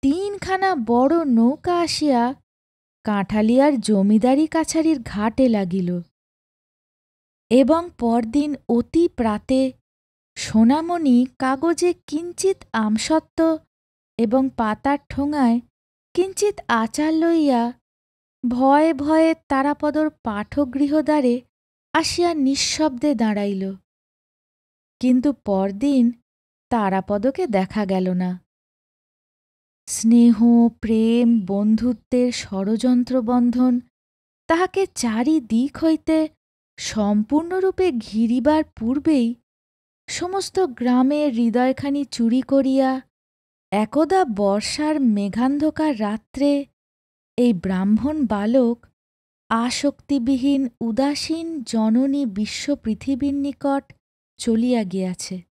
৩খানা বড় নৌকা আসিয়া কাঁঠালিয়ার জমিদারি কাছারির ঘাটে লাগিল এবং পরদিন অতি প্রাতে সোনামণি কাগজে কিঞ্চিৎ আমসত্ত্ব এবং পাতার ঠোঙায় কিঞ্চিৎ আচার লইয়া ভয়ে ভয়ে তারাপদর পাঠগৃহদ্বারে আসিয়া নিঃশব্দে দাঁড়াইল। কিন্তু পরদিন তারাপদকে দেখা গেল না। স্নেহ প্রেম বন্ধুত্বের ষড়যন্ত্রবন্ধন তাহাকে চারিদিক হইতে সম্পূর্ণরূপে ঘিরিবার পূর্বেই সমস্ত গ্রামের হৃদয়খানি চুরি করিয়া একদা বর্ষার মেঘান্ধকার রাত্রে এই ব্রাহ্মণ বালক আসক্তিবিহীন উদাসীন জননী বিশ্ব পৃথিবীর নিকট চলিয়া গিয়াছে।